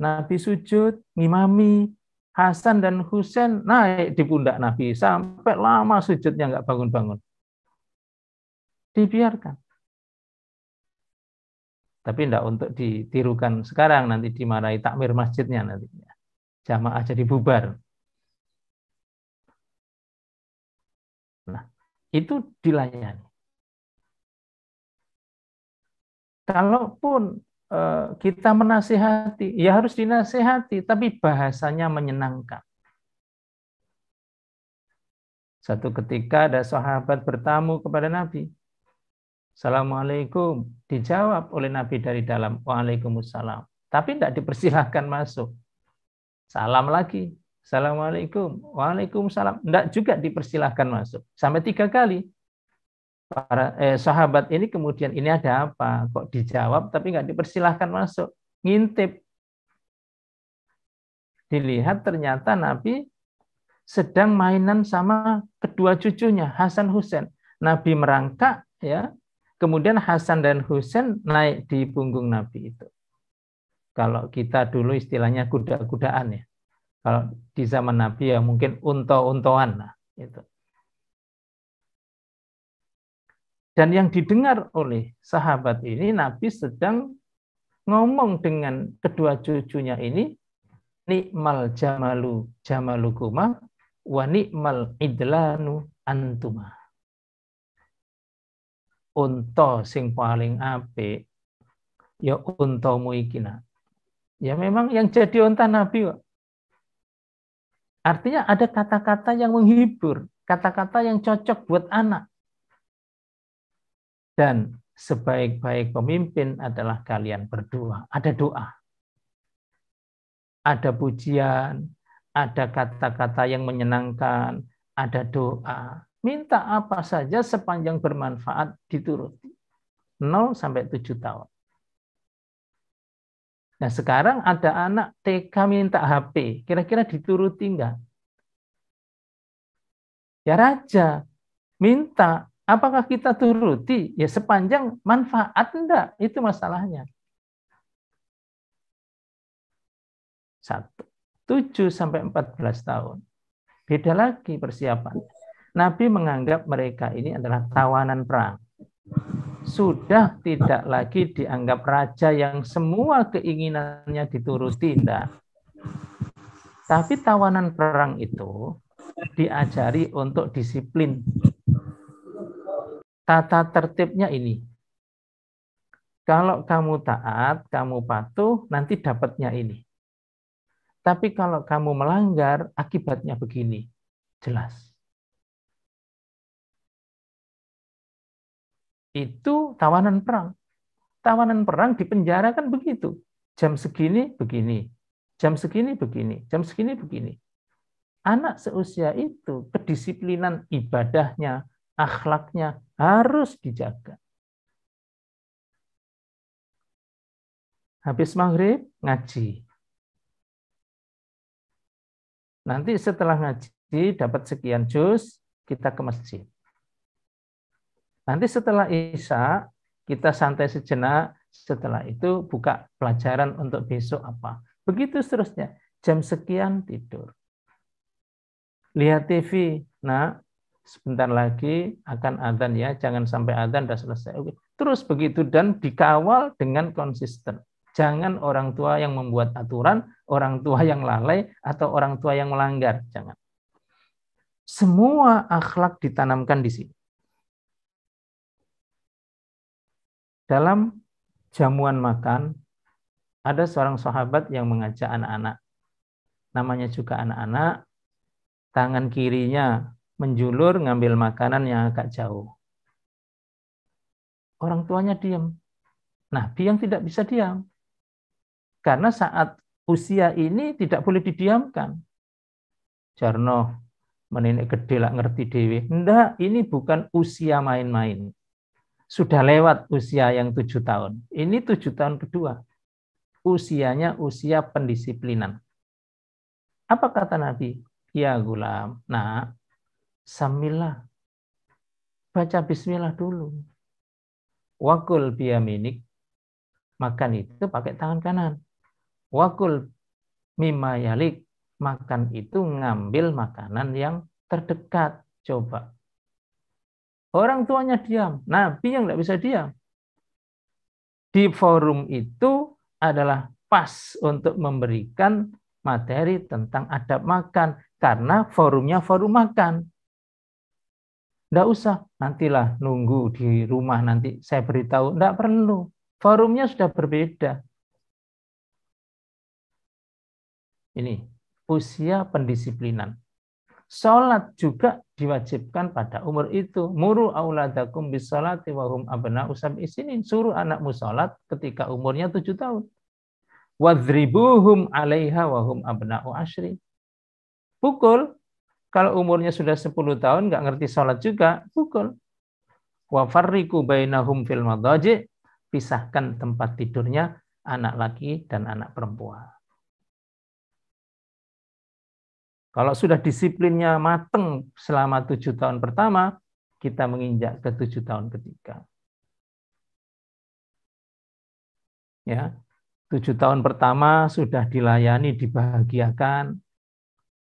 Nabi sujud, ngimami, Hasan dan Husain naik di pundak Nabi sampai lama sujudnya nggak bangun-bangun. Dibiarkan. Tapi tidak untuk ditirukan sekarang, nanti dimarahi takmir masjidnya nantinya. Jamaah jadi bubar. Nah, itu dilayani. Kalaupun kita menasihati, ya harus dinasihati, tapi bahasanya menyenangkan. Satu ketika ada sahabat bertamu kepada Nabi. Assalamualaikum. Dijawab oleh Nabi dari dalam. Waalaikumsalam. Tapi tidak dipersilahkan masuk. Salam lagi. Assalamualaikum. Waalaikumsalam. Tidak juga dipersilahkan masuk. Sampai 3 kali. Para sahabat ini kemudian, ini ada apa? Kok dijawab tapi nggak dipersilahkan masuk? Ngintip. Dilihat ternyata Nabi sedang mainan sama kedua cucunya, Hasan Husain. Nabi merangkak, ya. Kemudian Hasan dan Husain naik di punggung Nabi itu. Kalau kita dulu istilahnya kuda-kudaan ya. Kalau di zaman Nabi ya mungkin unta-untaan lah itu. Dan yang didengar oleh sahabat ini, Nabi sedang ngomong dengan kedua cucunya ini, nikmal jamalu jamalukuma wa nikmal idlanu antuma. Unta sing paling apik ya untamu iki nak. Ya memang yang jadi unta Nabi kok. Artinya ada kata-kata yang menghibur, kata-kata yang cocok buat anak. Dan sebaik-baik pemimpin adalah kalian berdua. Ada doa. Ada pujian, ada kata-kata yang menyenangkan, ada doa. Minta apa saja sepanjang bermanfaat dituruti. 0 sampai 7 tahun. Nah sekarang ada anak TK minta HP. Kira-kira dituruti enggak? Ya raja. Minta. Apakah kita turuti? Ya sepanjang manfaat enggak? Itu masalahnya. 1. 7 sampai 14 tahun. Beda lagi persiapan. Nabi menganggap mereka ini adalah tawanan perang. Sudah tidak lagi dianggap raja yang semua keinginannya dituruti. Enggak. Tapi tawanan perang itu diajari untuk disiplin. Tata tertibnya ini. Kalau kamu taat, kamu patuh, nanti dapatnya ini. Tapi kalau kamu melanggar, akibatnya begini. Jelas. Itu tawanan perang. Tawanan perang di penjara kan begitu. Jam segini begini. Jam segini begini. Jam segini begini. Anak seusia itu, kedisiplinan ibadahnya, akhlaknya harus dijaga. Habis maghrib, ngaji. Nanti setelah ngaji, dapat sekian juz, kita ke masjid. Nanti setelah Isya, kita santai sejenak, setelah itu buka pelajaran untuk besok apa. Begitu seterusnya. Jam sekian tidur. Lihat TV, nah sebentar lagi akan adzan ya, jangan sampai adzan sudah selesai. Oke. Terus begitu dan dikawal dengan konsisten. Jangan orang tua yang membuat aturan, orang tua yang lalai, atau orang tua yang melanggar. Jangan. Semua akhlak ditanamkan di sini. Dalam jamuan makan, ada seorang sahabat yang mengajak anak-anak. Namanya juga anak-anak, tangan kirinya menjulur ngambil makanan yang agak jauh. Orang tuanya diam. Nabi yang tidak bisa diam. Karena saat usia ini tidak boleh didiamkan. Jarno menenek gede lah ngerti dewe. Enggak, ini bukan usia main-main. Sudah lewat usia yang 7 tahun. Ini 7 tahun kedua. Usianya usia pendisiplinan. Apa kata Nabi? Ya gulam, nah, samillah. Baca bismillah dulu. Wakul biyaminik. Makan itu pakai tangan kanan. Wakul mimma yalik. Makan itu ngambil makanan yang terdekat. Coba. Orang tuanya diam. Nabi yang tidak bisa diam. Di forum itu adalah pas untuk memberikan materi tentang adab makan. Karena forumnya forum makan. Tidak usah. Nantilah nunggu di rumah nanti saya beritahu. Tidak perlu. Forumnya sudah berbeda. Ini usia pendisiplinan. Sholat juga diwajibkan pada umur itu. Muru auladakum bisolati wahum abna'u sab'i sinin. Suruh anakmu sholat ketika umurnya 7 tahun. Wadribuhum 'alaiha wahum abna'u asyri. Pukul. Kalau umurnya sudah 10 tahun nggak ngerti sholat juga, pukul. Wa farriqu bainahum fil madaji. Pisahkan tempat tidurnya anak laki dan anak perempuan. Kalau sudah disiplinnya mateng selama 7 tahun pertama, kita menginjak ke 7 tahun ketiga. Ya, 7 tahun pertama sudah dilayani, dibahagiakan.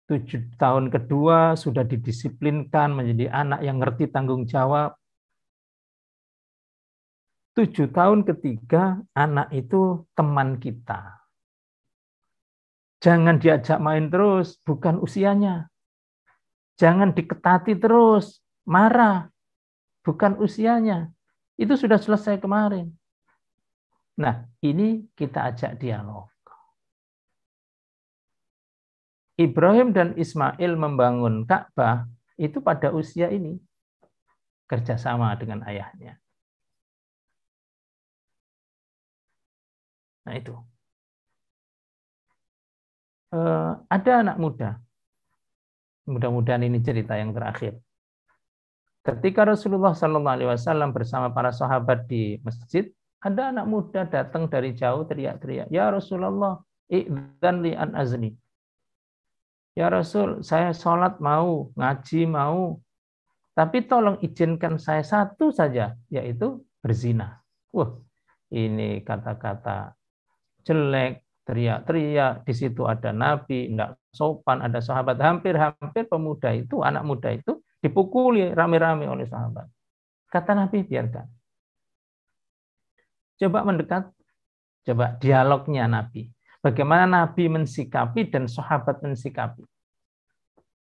7 tahun kedua sudah didisiplinkan menjadi anak yang ngerti tanggung jawab. 7 tahun ketiga, anak itu teman kita. Jangan diajak main terus, bukan usianya. Jangan diketati terus, marah, bukan usianya. Itu sudah selesai kemarin. Nah, ini kita ajak dialog. Ibrahim dan Ismail membangun Ka'bah itu pada usia ini. Kerjasama dengan ayahnya. Nah itu. Ada anak muda. Mudah-mudahan ini cerita yang terakhir. Ketika Rasulullah SAW bersama para sahabat di masjid, ada anak muda datang dari jauh teriak-teriak, "Ya Rasulullah, i'dzan li an azni." Ya Rasul, saya sholat mau, ngaji mau, tapi tolong izinkan saya satu saja, yaitu berzina. Wah, ini kata-kata jelek, teriak-teriak, di situ ada Nabi, enggak sopan, ada sahabat, hampir-hampir pemuda itu, anak muda itu dipukuli rame-rame oleh sahabat. Kata Nabi, biarkan. Coba mendekat, coba dialognya Nabi. Bagaimana Nabi mensikapi dan sahabat mensikapi.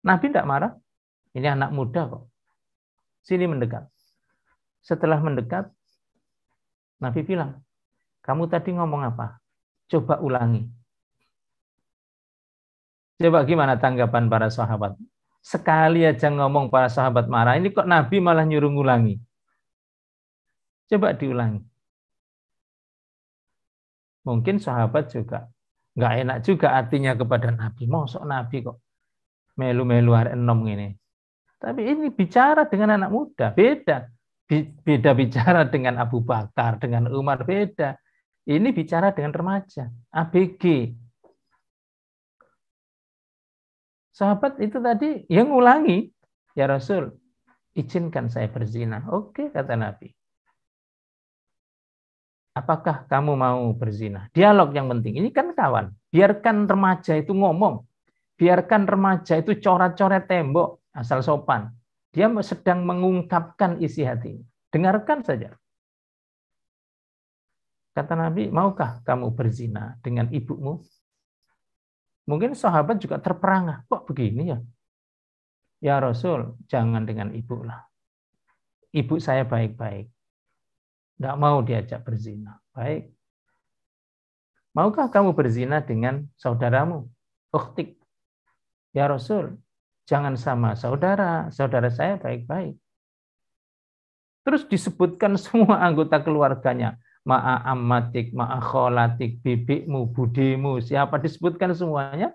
Nabi tidak marah, ini anak muda kok. Sini mendekat. Setelah mendekat, Nabi bilang, kamu tadi ngomong apa? Coba ulangi. Coba gimana tanggapan para sahabat? Sekali aja ngomong para sahabat marah, ini kok Nabi malah nyuruh ngulangi. Coba diulangi. Mungkin sahabat juga nggak enak juga artinya kepada Nabi. Mosok Nabi kok melu-melu arek enom ini. Tapi ini bicara dengan anak muda, beda. Beda bicara dengan Abu Bakar, dengan Umar, beda. Ini bicara dengan remaja, ABG. Sahabat itu tadi yang ngulangi, ya Rasul, izinkan saya berzina. Oke, kata Nabi. Apakah kamu mau berzina? Dialog yang penting. Ini kan kawan. Biarkan remaja itu ngomong. Biarkan remaja itu coret-coret tembok asal sopan. Dia sedang mengungkapkan isi hatinya. Dengarkan saja. Kata Nabi, maukah kamu berzina dengan ibumu? Mungkin sahabat juga terperangah. Kok begini ya? Ya Rasul, jangan dengan ibu lah. Ibu saya baik-baik. Nggak mau diajak berzina. Baik. Maukah kamu berzina dengan saudaramu? Ukhtik. Ya Rasul, jangan sama saudara. Saudara saya baik-baik. Terus disebutkan semua anggota keluarganya. Ma'a ammatik, ma'a kholatik, bibikmu, budimu, siapa disebutkan semuanya.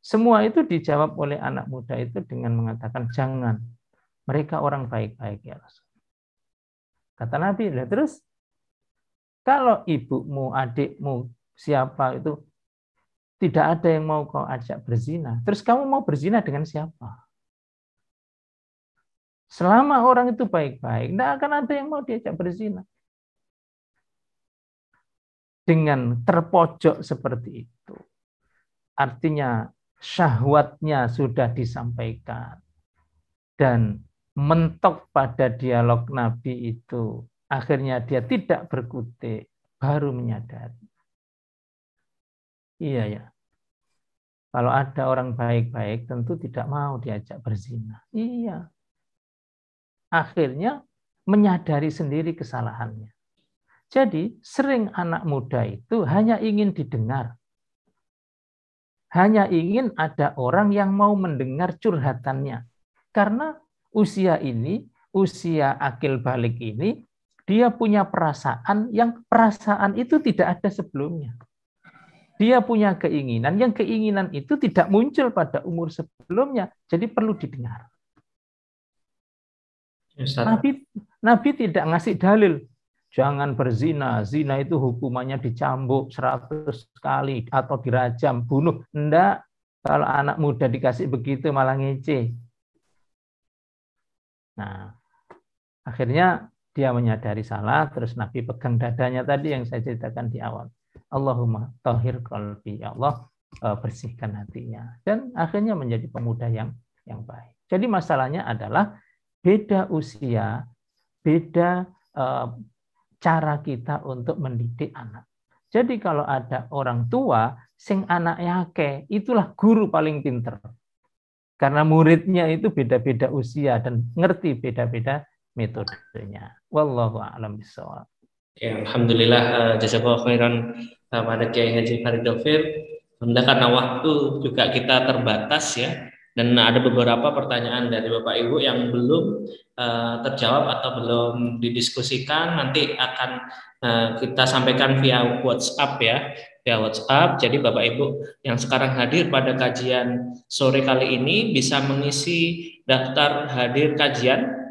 Semua itu dijawab oleh anak muda itu dengan mengatakan, jangan. Mereka orang baik-baik ya Rasul. Kata Nabi, terus kalau ibumu, adikmu, siapa itu tidak ada yang mau kau ajak berzina, terus kamu mau berzina dengan siapa? Selama orang itu baik-baik, tidak akan ada yang mau diajak berzina. Dengan terpojok seperti itu, artinya syahwatnya sudah disampaikan dan mentok pada dialog Nabi itu, akhirnya dia tidak berkutik, baru menyadari. Iya ya, kalau ada orang baik-baik tentu tidak mau diajak berzina. Iya. Akhirnya menyadari sendiri kesalahannya. Jadi sering anak muda itu hanya ingin didengar. Hanya ingin ada orang yang mau mendengar curhatannya. Karena usia ini, usia akil balik ini, dia punya perasaan yang perasaan itu tidak ada sebelumnya. Dia punya keinginan, yang keinginan itu tidak muncul pada umur sebelumnya, jadi perlu didengar. Nabi tidak ngasih dalil. Jangan berzina, zina itu hukumannya dicambuk 100 kali atau dirajam, bunuh. Enggak, kalau anak muda dikasih begitu malah ngece. Nah, akhirnya dia menyadari salah, terus Nabi pegang dadanya tadi yang saya ceritakan di awal. Allahumma tahhir qalbi, ya Allah, bersihkan hatinya. Dan akhirnya menjadi pemuda yang baik. Jadi masalahnya adalah beda usia, beda cara kita untuk mendidik anak. Jadi kalau ada orang tua, sing anaknya akeh, itulah guru paling pinter. Karena muridnya itu beda-beda usia dan ngerti beda-beda metodenya. Wallahu a'lam bishawab. Ya, alhamdulillah, jazakallahu khairan pada Kiai Haji Farid Dhaufir. Karena waktu juga kita terbatas ya, dan ada beberapa pertanyaan dari Bapak Ibu yang belum terjawab atau belum didiskusikan, nanti akan kita sampaikan via WhatsApp ya, via WhatsApp. Jadi Bapak Ibu yang sekarang hadir pada kajian sore kali ini bisa mengisi daftar hadir kajian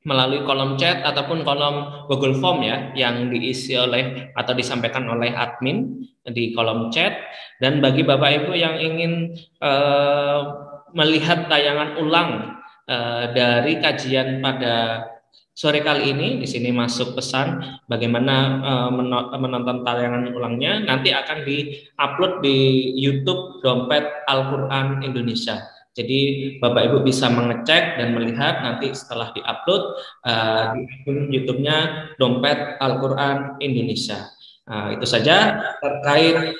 melalui kolom chat ataupun kolom Google Form ya, yang diisi oleh atau disampaikan oleh admin di kolom chat. Dan bagi Bapak Ibu yang ingin melihat tayangan ulang dari kajian pada sore kali ini, di sini masuk pesan bagaimana menonton tayangan ulangnya, nanti akan di-upload di YouTube Dompet Al-Quran Indonesia. Jadi Bapak Ibu bisa mengecek dan melihat nanti setelah di-upload di akun YouTube-nya Dompet Al-Quran Indonesia. Itu saja terkait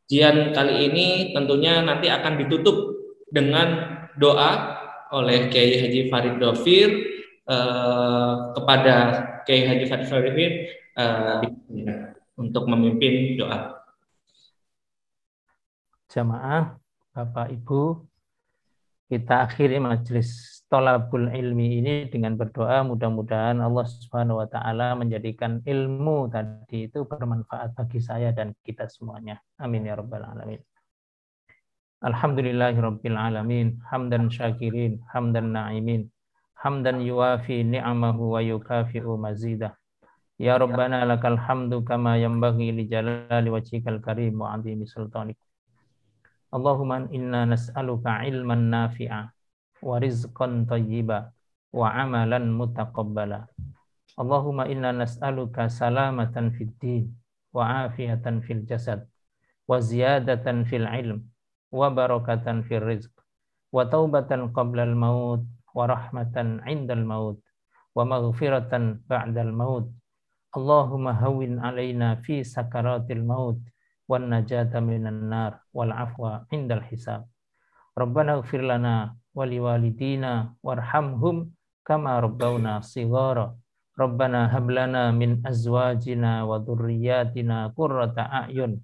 kajian kali ini. Tentunya nanti akan ditutup dengan doa oleh Kiai Haji Farid Dhaufir kepada Kiai Haji Farid Dhaufir untuk memimpin doa. Jamaah, Bapak Ibu, kita akhiri majelis Thalabul Ilmi ini dengan berdoa, mudah-mudahan Allah Subhanahu wa taala menjadikan ilmu tadi itu bermanfaat bagi saya dan kita semuanya. Amin ya rabbal alamin. Alhamdulillahirabbil alamin, hamdan syakirin, hamdan na'imin, hamdan yuwafi ni'amahu wa yukafi'u mazidah. Ya Rabbana lakal hamdu kama yanbaghi li jalali wajhikal karim wa 'azimi sultanik. Allahumma inna nas'aluka ilman nafi'a wa rizqan thayyiba wa amalan mutaqabbala. Allahumma inna nas'aluka salamatan fid din wa afiyatan fil jasad wa ziyadatan fil ilm wa barakatan fil rizq wa taubatan qabla al maut wa rahmatan 'indal maut wa maghfiratan ba'dal maut. Allahumma hawwin 'alaina fi sakaratil maut wan najata minan nar wal afwa indal hisab. Rabbana ighfir lana wa liwalidina warhamhum kama rabbawna shighara. Rabbana hab lana min azwajina wa dhurriyyatina qurrata a'yun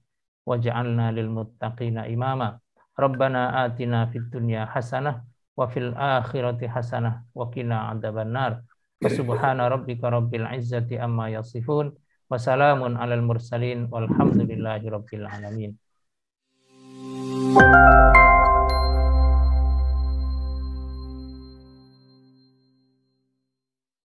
waj'alna lil muttaqina imama. Rabbana atina fid dunya hasanah wa fil akhirati hasanah wa qina adzaban nar. Subhana rabbika rabbil izzati amma yasifun. Wassalamun alal mursalin walhamdulillahi rabbil alamin.